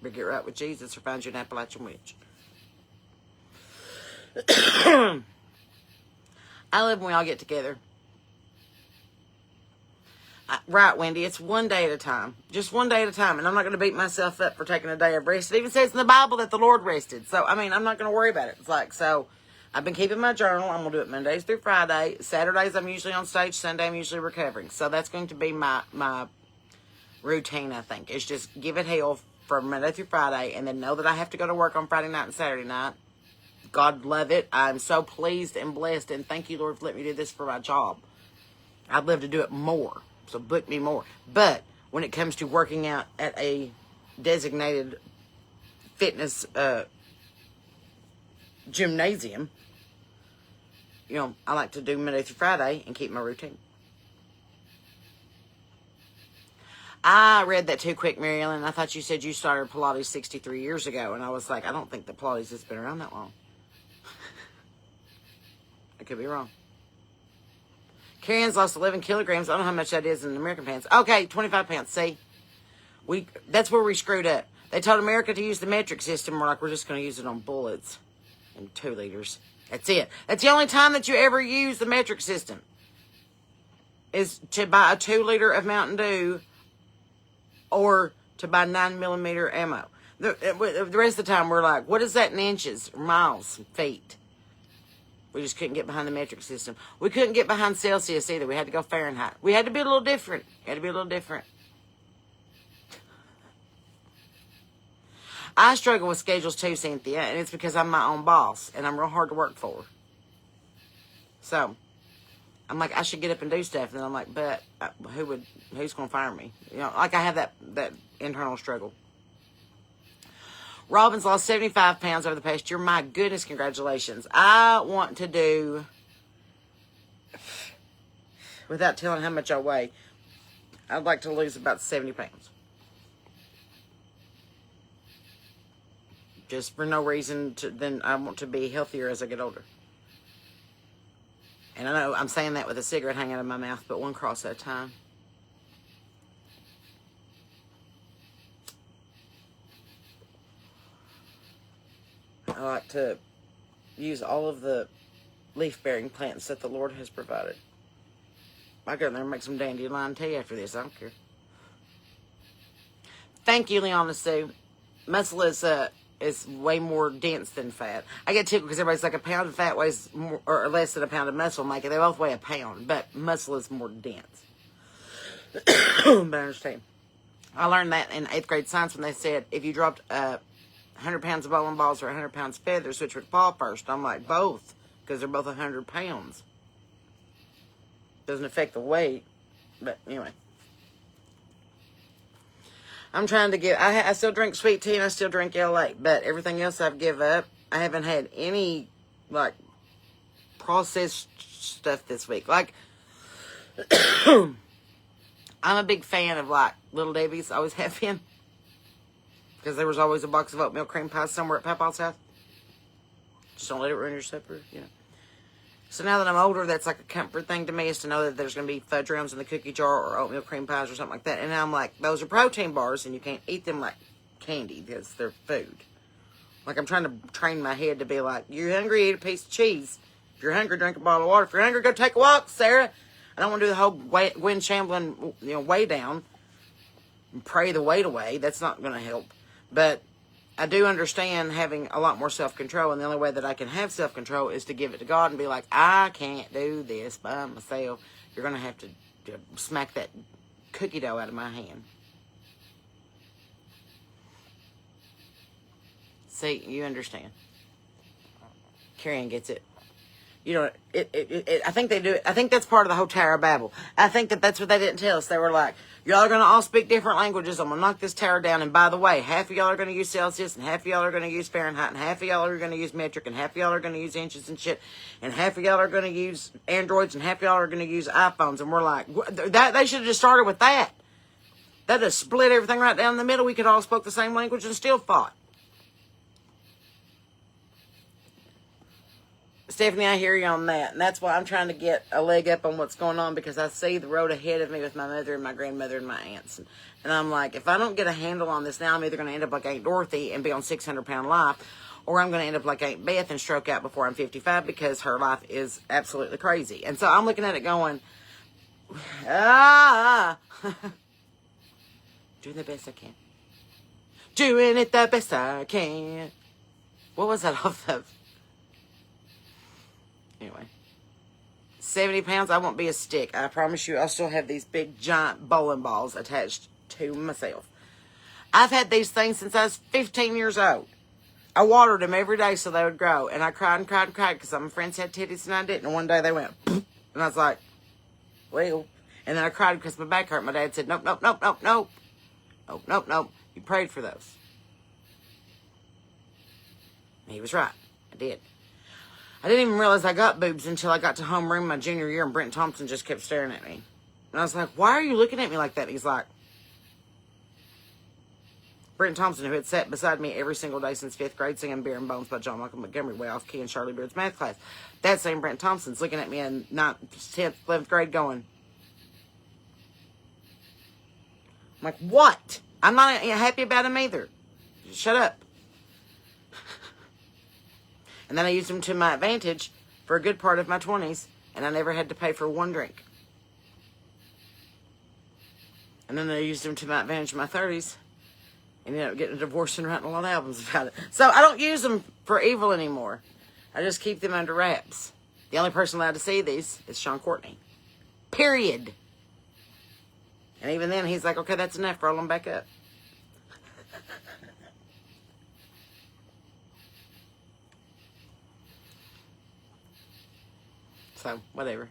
Better get right with Jesus or find you an Appalachian witch. I love when we all get together. Right, Wendy, it's one day at a time. Just one day at a time. And I'm not going to beat myself up for taking a day of rest. It even says in the Bible that the Lord rested. So, I mean, I'm not going to worry about it. It's like, so, I've been keeping my journal. I'm going to do it Mondays through Friday. Saturdays, I'm usually on stage. Sunday, I'm usually recovering. So, that's going to be my routine, I think. It's just give it hell from Monday through Friday. And then know that I have to go to work on Friday night and Saturday night. God love it. I'm so pleased and blessed. And thank you, Lord, for letting me do this for my job. I'd love to do it more. So book me more. But when it comes to working out at a designated fitness gymnasium, you know, I like to do Monday through Friday and keep my routine. I read that too quick, Mary Ellen. I thought you said you started Pilates 63 years ago. And I was like, I don't think that Pilates has been around that long. I could be wrong. Carrie-Ann's lost 11 kilograms. I don't know how much that is in American pants. Okay, 25 pounds. See? That's where we screwed up. They told America to use the metric system. We're like, we're just going to use it on bullets and 2 liters. That's it. That's the only time that you ever use the metric system. Is to buy a 2 liter of Mountain Dew or to buy 9mm ammo. The rest of the time, we're like, what is that in inches, miles, feet? We just couldn't get behind the metric system. We couldn't get behind Celsius either. We had to go Fahrenheit. We had to be a little different. I struggle with schedules too, Cynthia, and it's because I'm my own boss, and I'm real hard to work for. So, I'm like, I should get up and do stuff, and then I'm like, but who's going to fire me? You know, like I have that internal struggle. Robin's lost 75 pounds over the past year. My goodness, congratulations. I want to do, without telling how much I weigh, I'd like to lose about 70 pounds. Just for no reason, then I want to be healthier as I get older. And I know I'm saying that with a cigarette hanging out of my mouth, but one cross at a time. I like to use all of the leaf-bearing plants that the Lord has provided. I go in there and make some dandelion tea after this. I don't care. Thank you, Leona Sue. Muscle is way more dense than fat. I get tickled because everybody's like a pound of fat weighs more, or less than a pound of muscle. Make it. They both weigh a pound, but muscle is more dense. But I understand. I learned that in 8th grade science when they said if you dropped 100 pounds of bowling balls or 100 pounds of feathers, which would fall first? I'm like, both, because they're both 100 pounds. Doesn't affect the weight, but anyway. I'm trying to get, I still drink sweet tea and I still drink LA, but everything else I've give up. I haven't had any, like, processed stuff this week. Like, I'm a big fan of, like, Little Debbie's. I always have been. Because there was always a box of oatmeal cream pie somewhere at Papa's house. Just don't let it ruin your supper, you know. So now that I'm older, that's like a comfort thing to me, is to know that there's going to be fudge rounds in the cookie jar or oatmeal cream pies or something like that. And now I'm like, those are protein bars and you can't eat them like candy because they're food. Like, I'm trying to train my head to be like, you're hungry, eat a piece of cheese. If you're hungry, drink a bottle of water. If you're hungry, go take a walk, Sarah. I don't want to do the whole Gwen Shamblin, way down and pray the weight away. That's not going to help. But I do understand having a lot more self-control, and the only way that I can have self-control is to give it to God and be like, I can't do this by myself. You're going to have to smack that cookie dough out of my hand. See, you understand. Carrie gets it. You know, I think they do it. I think that's part of the whole Tower of Babel. I think that's what they didn't tell us. They were like, y'all are going to all speak different languages. I'm going to knock this tower down. And by the way, half of y'all are going to use Celsius, and half of y'all are going to use Fahrenheit, and half of y'all are going to use metric, and half of y'all are going to use inches and shit, and half of y'all are going to use Androids, and half of y'all are going to use iPhones. And we're like, they should have just started with that. That'd have split everything right down the middle. We could all spoke the same language and still fought. Stephanie, I hear you on that. And that's why I'm trying to get a leg up on what's going on, because I see the road ahead of me with my mother and my grandmother and my aunts. And I'm like, if I don't get a handle on this now, I'm either going to end up like Aunt Dorothy and be on 600-pound life, or I'm going to end up like Aunt Beth and stroke out before I'm 55 because her life is absolutely crazy. And so I'm looking at it going, doing the best I can. Doing it the best I can. What was that off of? Anyway, 70 pounds, I won't be a stick. I promise you, I'll still have these big, giant bowling balls attached to myself. I've had these things since I was 15 years old. I watered them every day so they would grow. And I cried and cried and cried because some friends had titties and I didn't. And one day they went, and I was like, well. And then I cried because my back hurt. My dad said, nope, nope, nope, nope, nope. Nope, nope, nope. You prayed for those. And he was right. I did. I didn't even realize I got boobs until I got to homeroom my junior year, and Brent Thompson just kept staring at me. And I was like, why are you looking at me like that? And he's like, Brent Thompson, who had sat beside me every single day since 5th grade singing Beer and Bones by John Michael Montgomery way off key in Charlie Beard's math class. That same Brent Thompson's looking at me in 9th, 10th, 11th grade going, I'm like, what? I'm not happy about him either. Shut up. And then I used them to my advantage for a good part of my 20s, and I never had to pay for one drink. And then I used them to my advantage in my 30s, and ended up getting a divorce and writing a lot of albums about it. So I don't use them for evil anymore. I just keep them under wraps. The only person allowed to see these is Sean Courtney. Period. And even then, he's like, okay, that's enough. Roll them back up. So, whatever.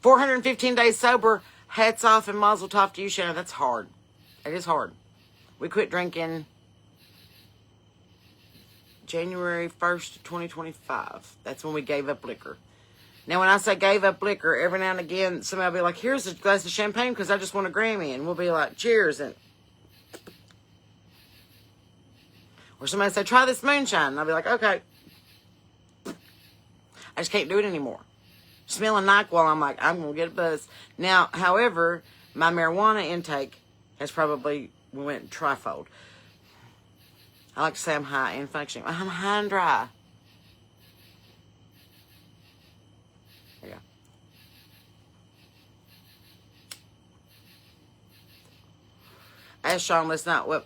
415 days sober. Hats off and mazel tov to you, Shannon. That's hard. It is hard. We quit drinking January 1st, 2025. That's when we gave up liquor. Now, when I say gave up liquor, every now and again, somebody will be like, here's a glass of champagne because I just want a Grammy. And we'll be like, cheers. And or somebody say, try this moonshine. And I'll be like, okay. I just can't do it anymore. Smelling NyQuil, I'm like, I'm going to get a buzz. Now, however, my marijuana intake has probably went trifold. I like to say I'm high and functioning. I'm high and dry. There you go. I asked Sean last night what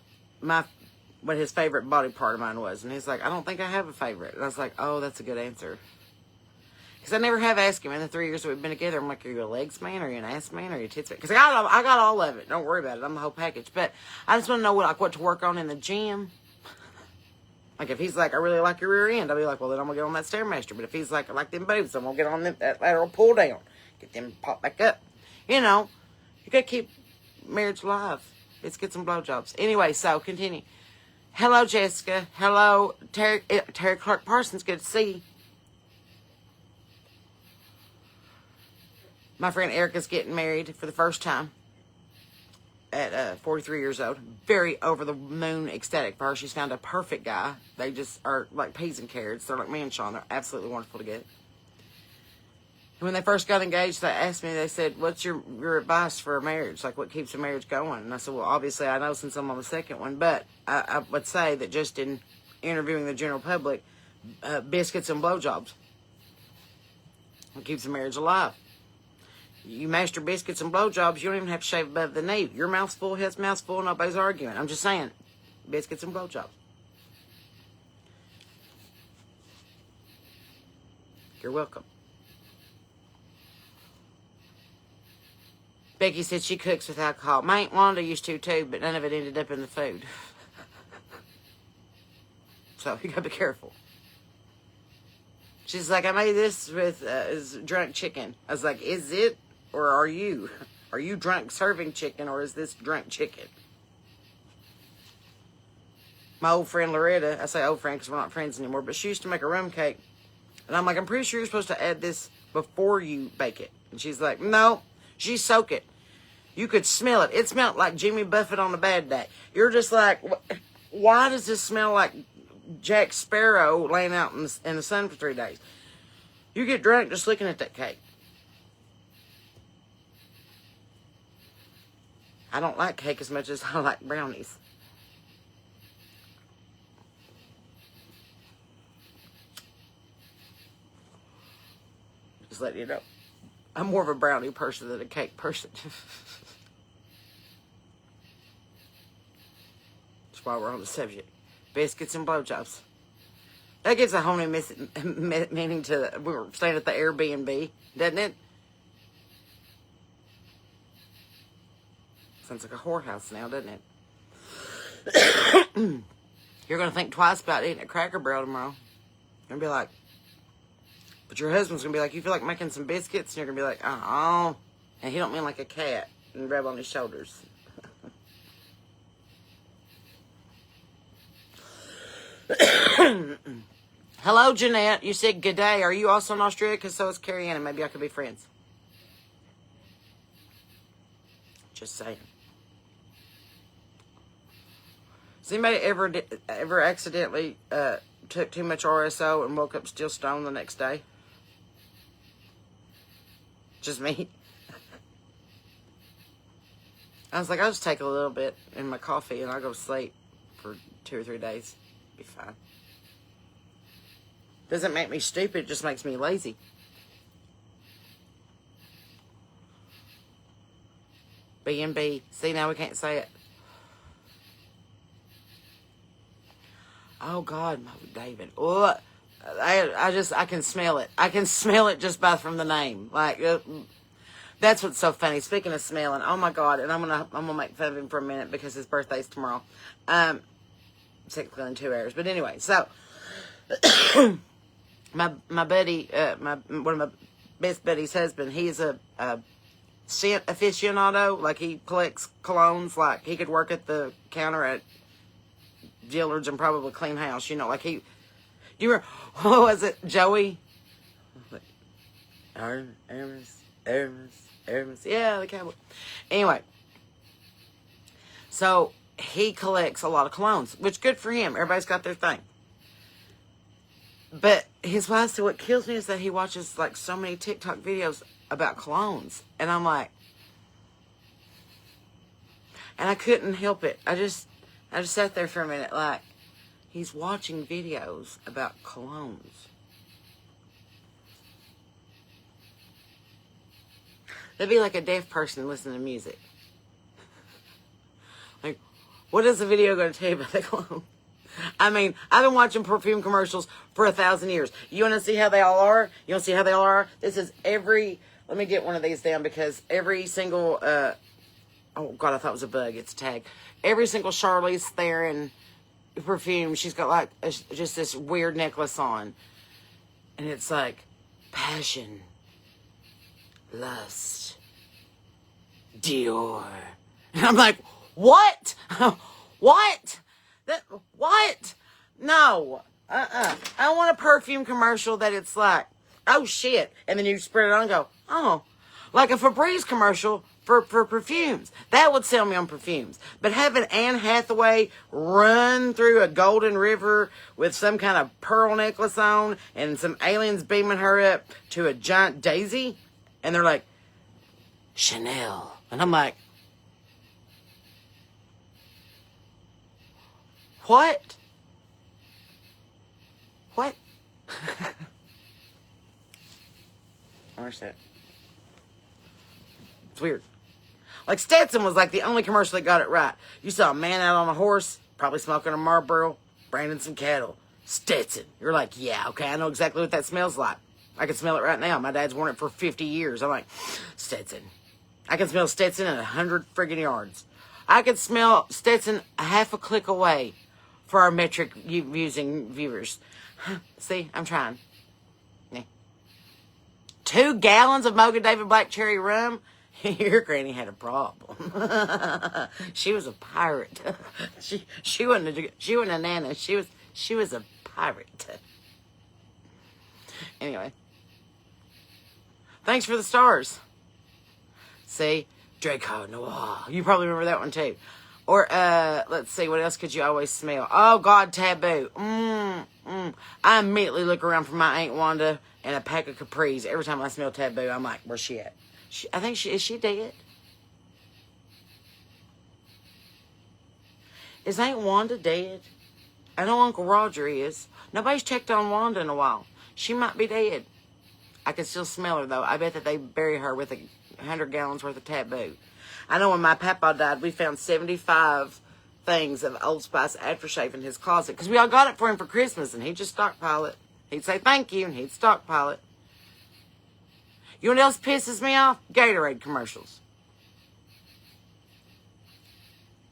his favorite body part of mine was. And he's like, I don't think I have a favorite. And I was like, oh, that's a good answer. Because I never have asked him in the 3 years that we've been together. I'm like, are you a legs man? Are you an ass man? Are you a tits man? Because I got all of it. Don't worry about it. I'm the whole package. But I just want to know what to work on in the gym. Like, if he's like, I really like your rear end, I'll be like, well, then I'm going to get on that Stairmaster. But if he's like, I like them boobs, I'm going to get on that lateral pull down. Get them pop back up. You know, you got to keep marriage alive. Let's get some blowjobs. Anyway, so continue. Hello, Jessica. Hello, Terry Clark Parsons. Good to see you. My friend Erica's getting married for the first time at 43 years old. Very over the moon ecstatic for her. She's found a perfect guy. They just are like peas and carrots. They're like me and Sean. They're absolutely wonderful together. And when they first got engaged, they asked me, they said, what's your advice for a marriage? Like, what keeps a marriage going? And I said, well, obviously, I know since I'm on the second one, but I would say that just in interviewing the general public, biscuits and blowjobs. It keeps the marriage alive. You master biscuits and blowjobs, you don't even have to shave above the knee. Your mouth's full, his mouth's full, nobody's arguing. I'm just saying, biscuits and blowjobs. You're welcome. Becky said she cooks with alcohol. My Aunt Wanda used to too, but none of it ended up in the food. So you gotta be careful. She's like, I made this with drunk chicken. I was like, is it or are you? Are you drunk serving chicken or is this drunk chicken? My old friend Loretta, I say old friend because we're not friends anymore, but she used to make a rum cake. And I'm like, I'm pretty sure you're supposed to add this before you bake it. And she's like, no, she soak it. You could smell it. It smelled like Jimmy Buffett on a bad day. You're just like, why does this smell like Jack Sparrow laying out in the sun for 3 days? You get drunk just looking at that cake. I don't like cake as much as I like brownies. Just letting you know. I'm more of a brownie person than a cake person. That's why we're on the subject. Biscuits and blowjobs. That gives a whole new meaning to, we were staying at the Airbnb, doesn't it? Sounds like a whorehouse now, doesn't it? You're going to think twice about eating at Cracker Barrel tomorrow. You're going to be like, but your husband's going to be like, you feel like making some biscuits? And you're going to be like, oh. And he don't mean like a cat and rub on his shoulders. Hello, Jeanette. You said good day. Are you also in Australia? Because so is Carrie Ann, and maybe I could be friends. Just saying. Has anybody ever accidentally took too much RSO and woke up still stoned the next day? Just me. I was like, I'll just take a little bit in my coffee and I'll go to sleep for 2 or 3 days. Be fine. Doesn't make me stupid, it just makes me lazy. B&B. See, now we can't say it. Oh, God, David. Oh, I can smell it. I can smell it just from the name. Like, that's what's so funny. Speaking of smelling, oh my God, and I'm gonna make fun of him for a minute because his birthday's tomorrow. Technically in 2 hours, but anyway. So, my buddy, one of my best buddy's husband, he's a scent aficionado. Like he collects colognes. Like he could work at the counter at Dillard's and probably clean house. You know, like he. Do you remember, what was it, Joey? Hermes. Yeah, the cowboy. Anyway, so he collects a lot of colognes, which good for him. Everybody's got their thing. But his wife said what kills me is that he watches like so many TikTok videos about colognes. And I'm like, and I couldn't help it. I just sat there for a minute like, he's watching videos about colognes. That'd be like a deaf person listening to music. Like, what is the video going to tell you about the cologne? I mean, I've been watching perfume commercials for 1,000 years. You want to see how they all are? You want to see how they all are? This is let me get one of these down because every single, oh God, I thought it was a bug. It's a tag. Every single Charlize Theron perfume, she's got like just this weird necklace on. And it's like, passion, lust, Dior. And I'm like, what? What? What? No. I want a perfume commercial that it's like, oh shit. And then you spread it on and go, oh. Like a Febreze commercial for perfumes. That would sell me on perfumes. But having Anne Hathaway run through a golden river with some kind of pearl necklace on and some aliens beaming her up to a giant daisy. And they're like, Chanel. And I'm like, what? what? Where's that? It's weird. Like Stetson was like the only commercial that got it right. You saw a man out on a horse, probably smoking a Marlboro, branding some cattle. Stetson. You're like, yeah, okay, I know exactly what that smells like. I can smell it right now. My dad's worn it for 50 years. I'm like, Stetson. I can smell Stetson at 100 friggin' yards. I could smell Stetson a half a click away for our metric using viewers. See, I'm trying. Yeah. 2 gallons of Mocha David Black Cherry rum? Your granny had a problem. She was a pirate. she wasn't a nana. She was a pirate. Anyway. Thanks for the stars. See? Draco Noir. You probably remember that one too. Or, let's see, what else could you always smell? Oh, God, Taboo. I immediately look around for my Aunt Wanda and a pack of Capris. Every time I smell Taboo, I'm like, where's she at? Is she dead? Is Aunt Wanda dead? I know Uncle Roger is. Nobody's checked on Wanda in a while. She might be dead. I can still smell her, though. I bet that they bury her with 100 gallons worth of Taboo. I know when my papa died, we found 75 things of Old Spice aftershave in his closet. Because we all got it for him for Christmas, and he'd just stockpile it. He'd say thank you, and he'd stockpile it. You know what else pisses me off? Gatorade commercials.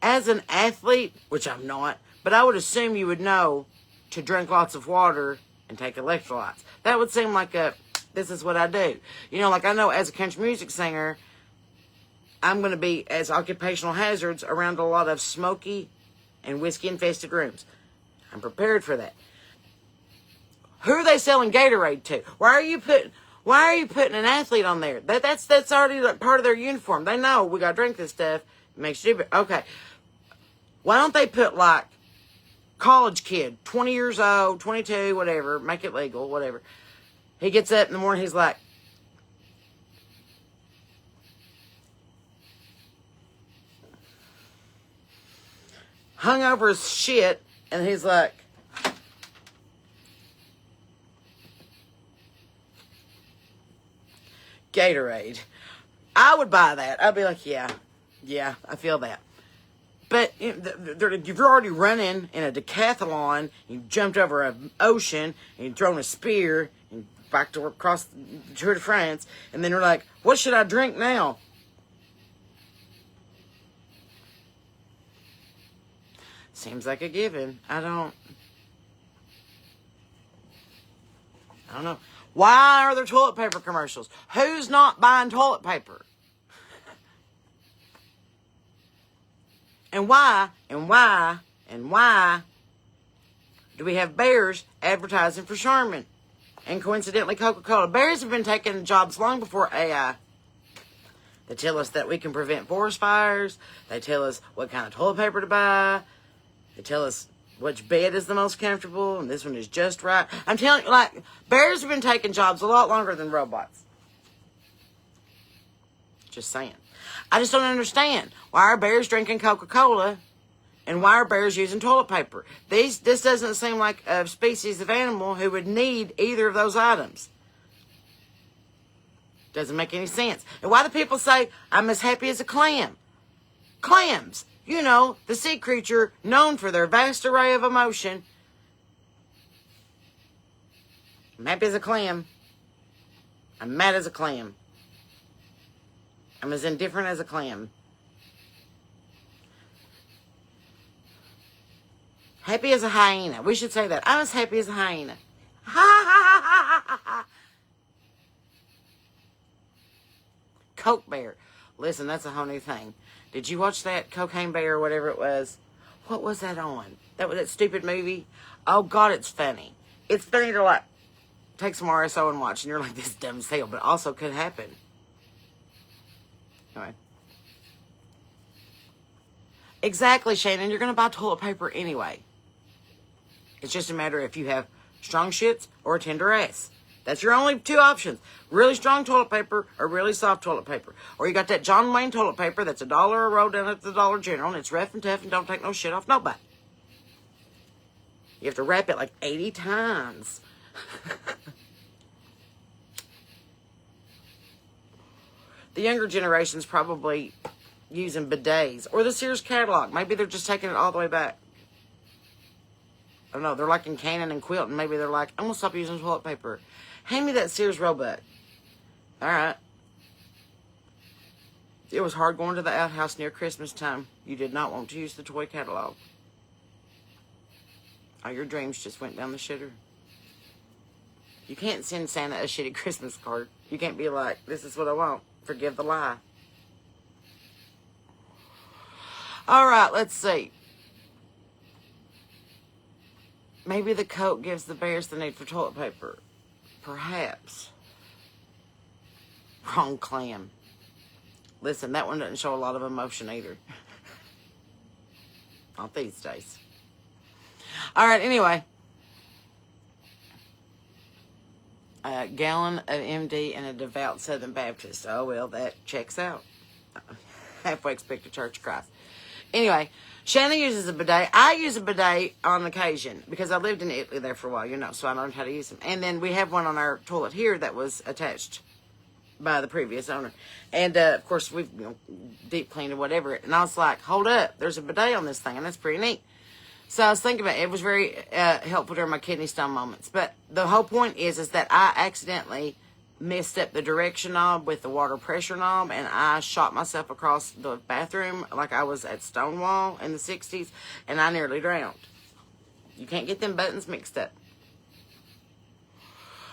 As an athlete, which I'm not, but I would assume you would know to drink lots of water and take electrolytes. That would seem like this is what I do. You know, like I know as a country music singer, I'm going to be, as occupational hazards, around a lot of smoky and whiskey-infested rooms. I'm prepared for that. Who are they selling Gatorade to? Why are you putting an athlete on there? That's already like part of their uniform. They know we got to drink this stuff. It makes you stupid. Okay. Why don't they put like college kid, 20 years old, 22, whatever, make it legal, whatever. He gets up in the morning, he's like, hung over his shit, and he's like, Gatorade. I would buy that. I'd be like, yeah, I feel that. But if you're already running in a decathlon, you jumped over an ocean, and you thrown a spear, and back to across the Tour de France, and then you're like, what should I drink now? Seems like a given. I don't know. Why are there toilet paper commercials? Who's not buying toilet paper? And why do we have bears advertising for Charmin? And coincidentally, Coca-Cola. Bears have been taking jobs long before AI. They tell us that we can prevent forest fires. They tell us what kind of toilet paper to buy. They tell us which bed is the most comfortable, and this one is just right. I'm telling you, like, bears have been taking jobs a lot longer than robots. Just saying. I just don't understand. Why are bears drinking Coca-Cola, and why are bears using toilet paper? This doesn't seem like a species of animal who would need either of those items. Doesn't make any sense. And why do people say, I'm as happy as a clam? Clams. You know, the sea creature known for their vast array of emotion. I'm happy as a clam. I'm mad as a clam. I'm as indifferent as a clam. Happy as a hyena. We should say that. I'm as happy as a hyena. Ha ha ha ha ha ha. Coke Bear. Listen, that's a whole new thing. Did you watch that Cocaine Bear or whatever it was? What was that on? That was that stupid movie? Oh, God, it's funny. It's funny to, like, take some RSO and watch, and you're like, this is dumb as hell, but it also could happen. Anyway. Exactly, Shannon. You're going to buy toilet paper anyway. It's just a matter if you have strong shits or a tender ass. That's your only two options. Really strong toilet paper or really soft toilet paper. Or you got that John Wayne toilet paper that's $1 a roll down at the Dollar General, and it's rough and tough and don't take no shit off nobody. You have to wrap it like 80 times. The younger generation's probably using bidets. Or the Sears catalog. Maybe they're just taking it all the way back. I don't know. They're like in Cannon and Quilting. Maybe they're like, I'm going to stop using toilet paper. Hand me that Sears Roebuck. All right. It was hard going to the outhouse near Christmas time. You did not want to use the toy catalog. All your dreams just went down the shitter. You can't send Santa a shitty Christmas card. You can't be like, this is what I want. Forgive the lie. All right, let's see. Maybe the Coke gives the bears the need for toilet paper. Perhaps. Wrong clam. Listen, that one doesn't show a lot of emotion either. Not these days. All right, anyway. A gallon of MD and a devout Southern Baptist. Oh, well, that checks out. Halfway expected Church of Christ. Anyway, Shanna uses a bidet. I use a bidet on occasion because I lived in Italy there for a while, you know, so I learned how to use them. And then we have one on our toilet here that was attached by the previous owner. And, of course, we've deep cleaned or whatever. And I was like, hold up, there's a bidet on this thing, and that's pretty neat. So I was thinking about it. It was very helpful during my kidney stone moments. But the whole point is that I accidentally messed up the direction knob with the water pressure knob, and I shot myself across the bathroom like I was at Stonewall in the 60s, and I nearly drowned. You can't get them buttons mixed up.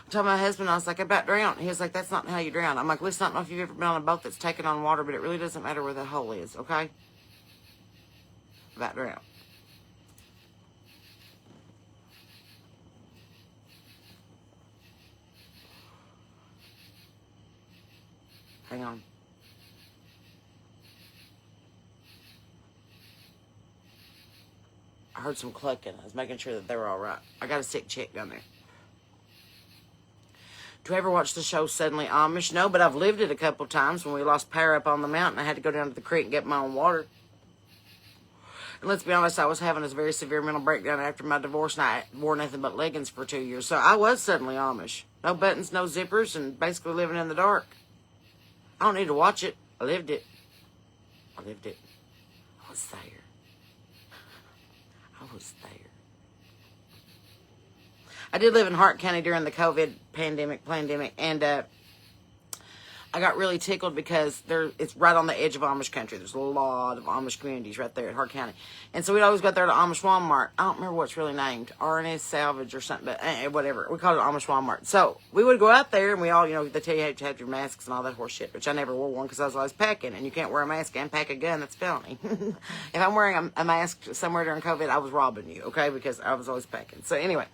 I told my husband, I was like, I about drowned. He was like, that's not how you drown. I'm like, listen, I don't know if you've ever been on a boat that's taken on water, but it really doesn't matter where the hole is, okay? About drowned. Hang on. I heard some clucking. I was making sure that they were all right. I got a sick chick down there. Do you ever watch the show Suddenly Amish? No, but I've lived it a couple times when we lost power up on the mountain. I had to go down to the creek and get my own water. And let's be honest, I was having a very severe mental breakdown after my divorce, and I wore nothing but leggings for 2 years. So I was suddenly Amish. No buttons, no zippers, and basically living in the dark. I don't need to watch it. I lived it. I lived it. I was there. I was there. I did live in Hart County during the COVID pandemic, and I got really tickled because it's right on the edge of Amish country. There's a lot of Amish communities right there at Hart County. And so we'd always go there to Amish Walmart. I don't remember what's really named. RNS Salvage or something, but whatever. We called it Amish Walmart. So we would go out there and we all, they tell you to have your masks and all that horse shit, which I never wore one because I was always packing. And you can't wear a mask and pack a gun. That's felony. If I'm wearing a mask somewhere during COVID, I was robbing you, okay? Because I was always packing. So anyway,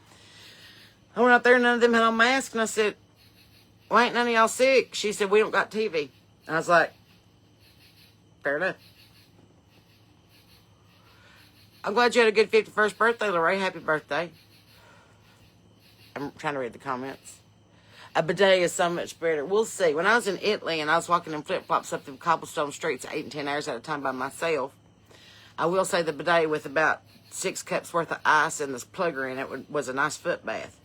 I went out there and none of them had on masks. And I said, well, ain't none of y'all sick? She said, we don't got TV. And I was like, fair enough. I'm glad you had a good 51st birthday, Lorraine. Happy birthday. I'm trying to read the comments. A bidet is so much better. We'll see. When I was in Italy and I was walking in flip-flops up the cobblestone streets 8 and 10 hours at a time by myself, I will say the bidet with about 6 cups worth of ice and this plugger in it was a nice foot bath.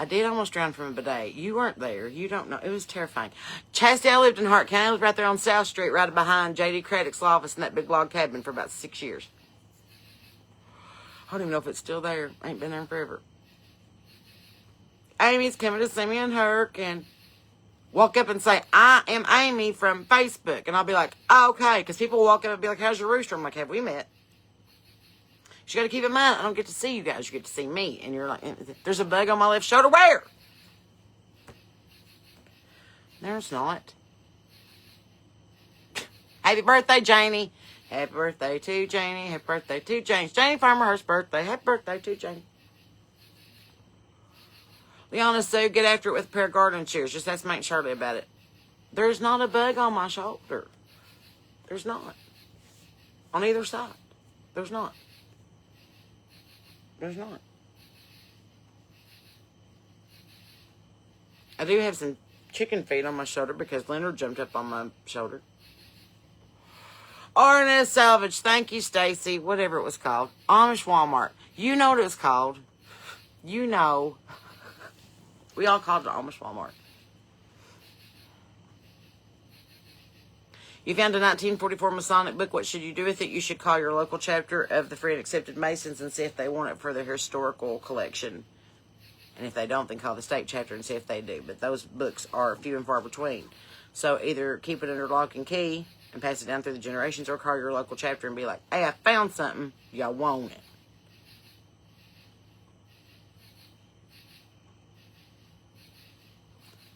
I did almost drown from a bidet. You weren't there. You don't know. It was terrifying. Chastity, I lived in Hart County. I lived right there on South Street, right behind J.D. Craddock's office in that big log cabin for about 6 years. I don't even know if it's still there. I ain't been there in forever. Amy's coming to see me in Herc and walk up and say, I am Amy from Facebook. And I'll be like, oh, okay. Because people will walk up and be like, how's your rooster? I'm like, have we met? You got to keep in mind, I don't get to see you guys. You get to see me. And you're like, there's a bug on my left shoulder. Where? There's not. Happy birthday, Janie. Happy birthday to Janie. Happy birthday to Janie. Janie Farmerhurst's birthday. Happy birthday to Janie. Leona Sue, get after it with a pair of garden shears. Just ask Mike Shirley about it. There's not a bug on my shoulder. There's not. On either side. There's not. There's not. I do have some chicken feet on my shoulder because Leonard jumped up on my shoulder. R&S Salvage. Thank you, Stacy. Whatever it was called. Amish Walmart. You know what it was called. You know. We all called it Amish Walmart. You found a 1944 Masonic book. What should you do with it? You should call your local chapter of the Free and Accepted Masons and see if they want it for their historical collection. And if they don't, then call the state chapter and see if they do. But those books are few and far between. So either keep it under lock and key and pass it down through the generations, or call your local chapter and be like, hey, I found something. Y'all want it.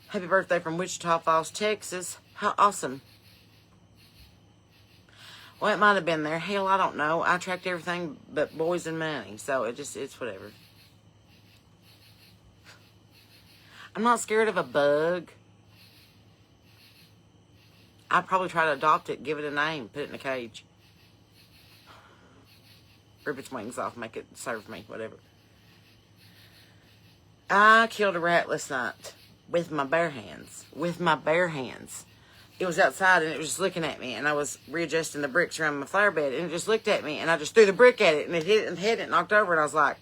Happy birthday from Wichita Falls, Texas. How awesome. Well, it might have been there. Hell, I don't know. I tracked everything but boys and money. So it's whatever. I'm not scared of a bug. I'd probably try to adopt it, give it a name, put it in a cage. Rip its wings off, make it serve me, whatever. I killed a rat last night with my bare hands. With my bare hands. It was outside and it was just looking at me, and I was readjusting the bricks around my flower bed, and it just looked at me, and I just threw the brick at it, and it hit it in the head, and it knocked over, and I was like,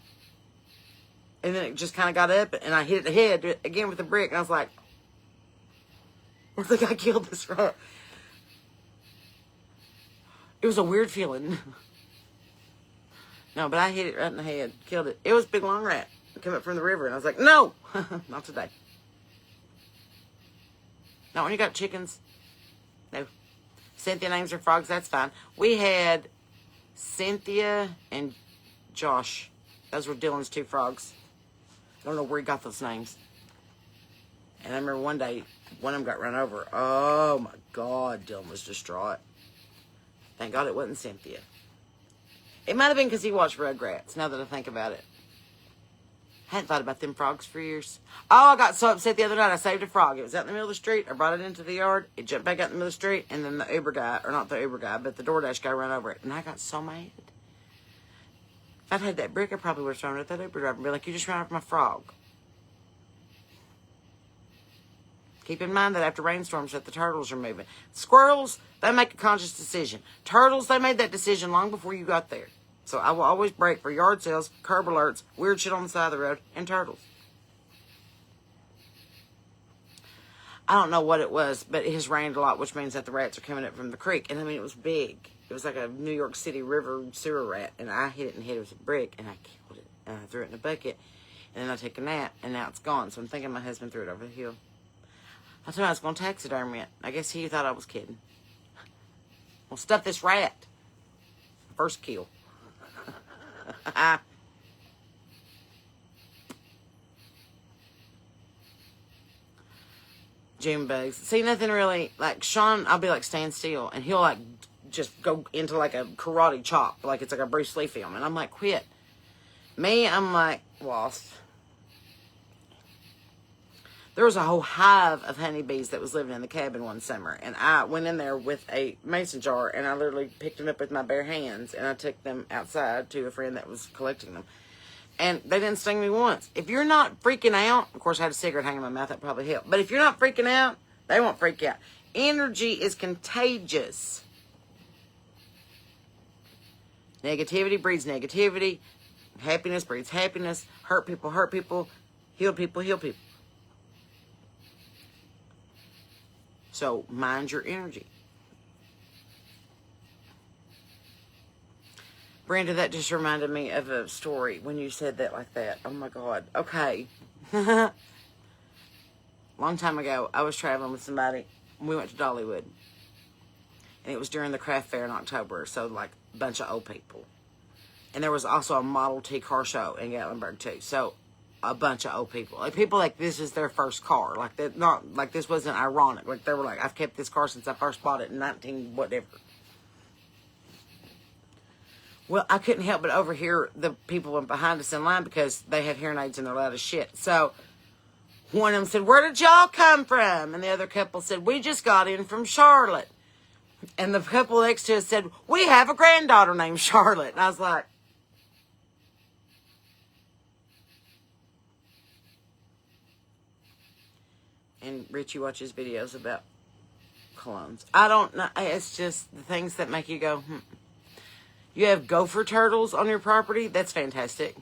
and then it just kind of got up, and I hit it the head again with the brick, and I was like, I think I killed this rat. It was a weird feeling. No, but I hit it right in the head, killed it. It was a big long rat. It came up from the river, and I was like, no, not today. Not when you got chickens. No. Cynthia names her frogs, that's fine. We had Cynthia and Josh. Those were Dylan's two frogs. I don't know where he got those names. And I remember one day, one of them got run over. Oh my God, Dylan was distraught. Thank God it wasn't Cynthia. It might have been because he watched Rugrats, now that I think about it. I hadn't thought about them frogs for years. Oh, I got so upset the other night. I saved a frog. It was out in the middle of the street. I brought it into the yard. It jumped back out in the middle of the street. And then the Uber guy, or not the Uber guy, but the DoorDash guy ran over it. And I got so mad. If I'd had that brick, I probably would have thrown it at that Uber driver and be like, you just ran over my frog. Keep in mind that after rainstorms that the turtles are moving. Squirrels, they make a conscious decision. Turtles, they made that decision long before you got there. So I will always break for yard sales, curb alerts, weird shit on the side of the road, and turtles. I don't know what it was, but it has rained a lot, which means that the rats are coming up from the creek. And I mean, it was big. It was like a New York City river sewer rat. And I hit it and hit it with a brick, and I killed it. And I threw it in a bucket. And then I took a nap, and now it's gone. So I'm thinking my husband threw it over the hill. I told him I was going to taxidermy it. I guess he thought I was kidding. Well, stuff this rat. First kill. June bugs. See, nothing really, like Sean, I'll be like, stand still, and he'll like just go into like a karate chop, like it's like a Bruce Lee film, and I'm like, quit. Me, I'm like, lost. There was a whole hive of honeybees that was living in the cabin one summer, and I went in there with a mason jar, and I literally picked them up with my bare hands, and I took them outside to a friend that was collecting them. And they didn't sting me once. If you're not freaking out, of course I had a cigarette hanging in my mouth, that probably helped. But if you're not freaking out, they won't freak out. Energy is contagious. Negativity breeds negativity. Happiness breeds happiness. Hurt people hurt people. Heal people heal people. So mind your energy. Brenda, that just reminded me of a story when you said that like that. Oh my God. Okay. Long time ago, I was traveling with somebody. We went to Dollywood. And it was during the craft fair in October. So like a bunch of old people. And there was also a Model T car show in Gatlinburg too. So a bunch of old people. Like people like this is their first car. Like that, not like this wasn't ironic. Like they were like, I've kept this car since I first bought it in 19 whatever. Well, I couldn't help but overhear the people behind us in line because they had hearing aids and they're loud as shit. So one of them said, where did y'all come from? And the other couple said, we just got in from Charlotte. And the couple next to us said, we have a granddaughter named Charlotte. And I was like, and Richie watches videos about colognes. I don't know. It's just the things that make you go, You have gopher turtles on your property? That's fantastic.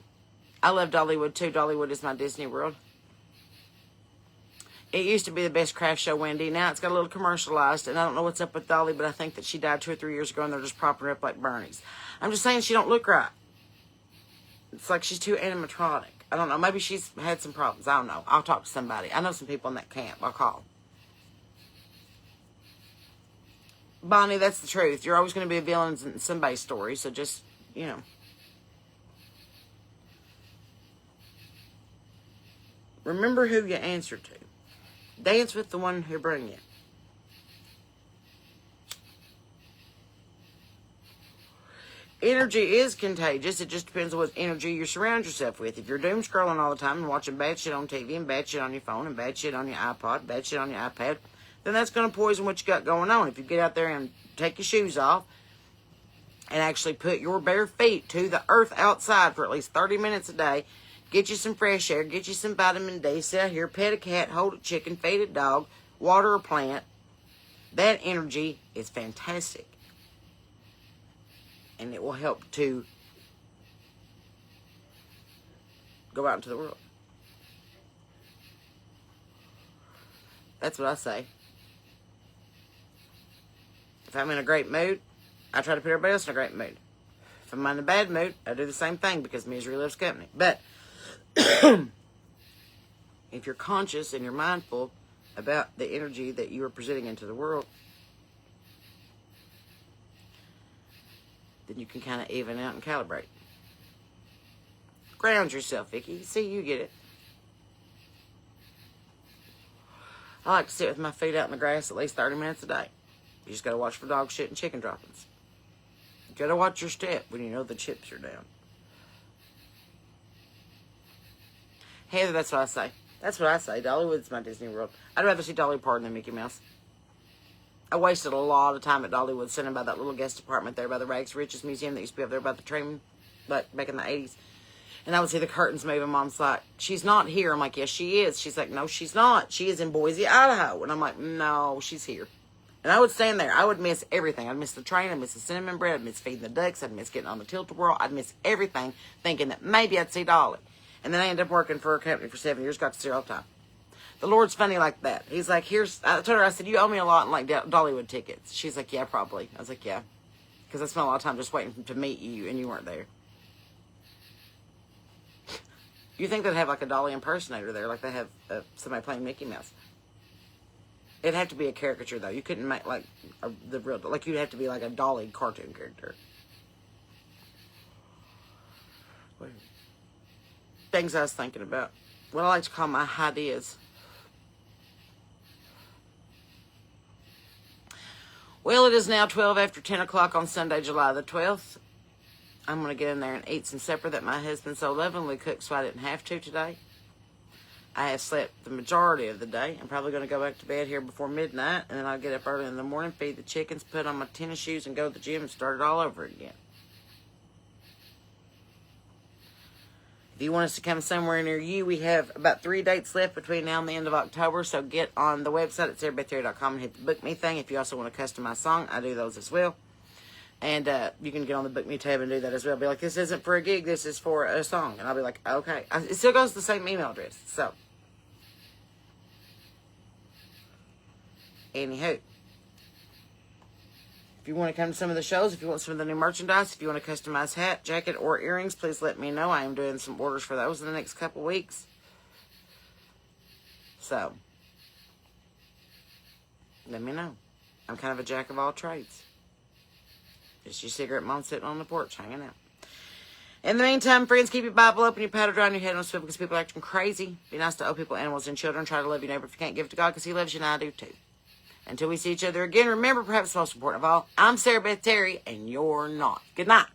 I love Dollywood, too. Dollywood is my Disney World. It used to be the best craft show, Wendy. Now it's got a little commercialized, and I don't know what's up with Dolly, but I think that she died 2 or 3 years ago, and they're just propping her up like Bernie's. I'm just saying she don't look right. It's like she's too animatronic. I don't know. Maybe she's had some problems. I don't know. I'll talk to somebody. I know some people in that camp. I'll call. Bonnie, that's the truth. You're always going to be a villain in somebody's story, so just, remember who you answer to. Dance with the one who bring you. Energy is contagious. It just depends on what energy you surround yourself with. If you're doom scrolling all the time and watching bad shit on TV and bad shit on your phone and bad shit on your iPod, bad shit on your iPad, then that's going to poison what you got going on. If you get out there and take your shoes off and actually put your bare feet to the earth outside for at least 30 minutes a day, get you some fresh air, get you some vitamin D, sit out here, pet a cat, hold a chicken, feed a dog, water a plant, that energy is fantastic. And it will help to go out into the world. That's what I say. If I'm in a great mood, I try to put everybody else in a great mood. If I'm in a bad mood, I do the same thing because misery loves company. But if you're conscious and you're mindful about the energy that you are presenting into the world, then you can kind of even out and calibrate. Ground yourself, Vicky. See, you get it. I like to sit with my feet out in the grass at least 30 minutes a day. You just got to watch for dog shit and chicken droppings. You got to watch your step when you know the chips are down. Heather, that's what I say. That's what I say. Dollywood's my Disney World. I'd rather see Dolly Parton than Mickey Mouse. I wasted a lot of time at Dollywood sitting by that little guest apartment there by the Rags Riches Museum that used to be up there by the train, like back in the 80s. And I would see the curtains move, and Mom's like, she's not here. I'm like, yes, she is. She's like, no, she's not. She is in Boise, Idaho. And I'm like, no, she's here. And I would stand there. I would miss everything. I'd miss the train. I'd miss the cinnamon bread. I'd miss feeding the ducks. I'd miss getting on the tilt-a-whirl. I'd miss everything, thinking that maybe I'd see Dolly. And then I ended up working for a company for 7 years, got to see her all the time. The Lord's funny like that. He's like, I told her, I said, you owe me a lot in like Dollywood tickets. She's like, yeah, probably. I was like, yeah. Because I spent a lot of time just waiting to meet you, and you weren't there. You think they'd have like a Dolly impersonator there, like they have somebody playing Mickey Mouse. It'd have to be a caricature, though. You couldn't make like the real, like you'd have to be like a Dolly cartoon character. Things I was thinking about. What I like to call my ideas. Well, it is now 12 after 10 o'clock on Sunday, July the 12th. I'm going to get in there and eat some supper that my husband so lovingly cooked so I didn't have to today. I have slept the majority of the day. I'm probably going to go back to bed here before midnight, and then I'll get up early in the morning, feed the chickens, put on my tennis shoes, and go to the gym and start it all over again. If you want us to come somewhere near you, we have about 3 dates left between now and the end of October, so get on the website at sarahbethterry.com and hit the Book Me thing. If you also want a customized song, I do those as well. And you can get on the Book Me tab and do that as well. Be like, this isn't for a gig, this is for a song. And I'll be like, okay. It still goes to the same email address. So, anywho. If you want to come to some of the shows, if you want some of the new merchandise, if you want a customized hat, jacket, or earrings, please let me know. I am doing some orders for those in the next couple weeks. So, let me know. I'm kind of a jack of all trades. Just your cigarette mom sitting on the porch hanging out. In the meantime, friends, keep your Bible open, your powder dry, and your head on swivel because people are acting crazy. Be nice to old people, animals, and children. Try to love your neighbor if you can't give it to God because He loves you and I do too. Until we see each other again, remember, perhaps most important of all, I'm Sarah Beth Terry, and you're not. Good night.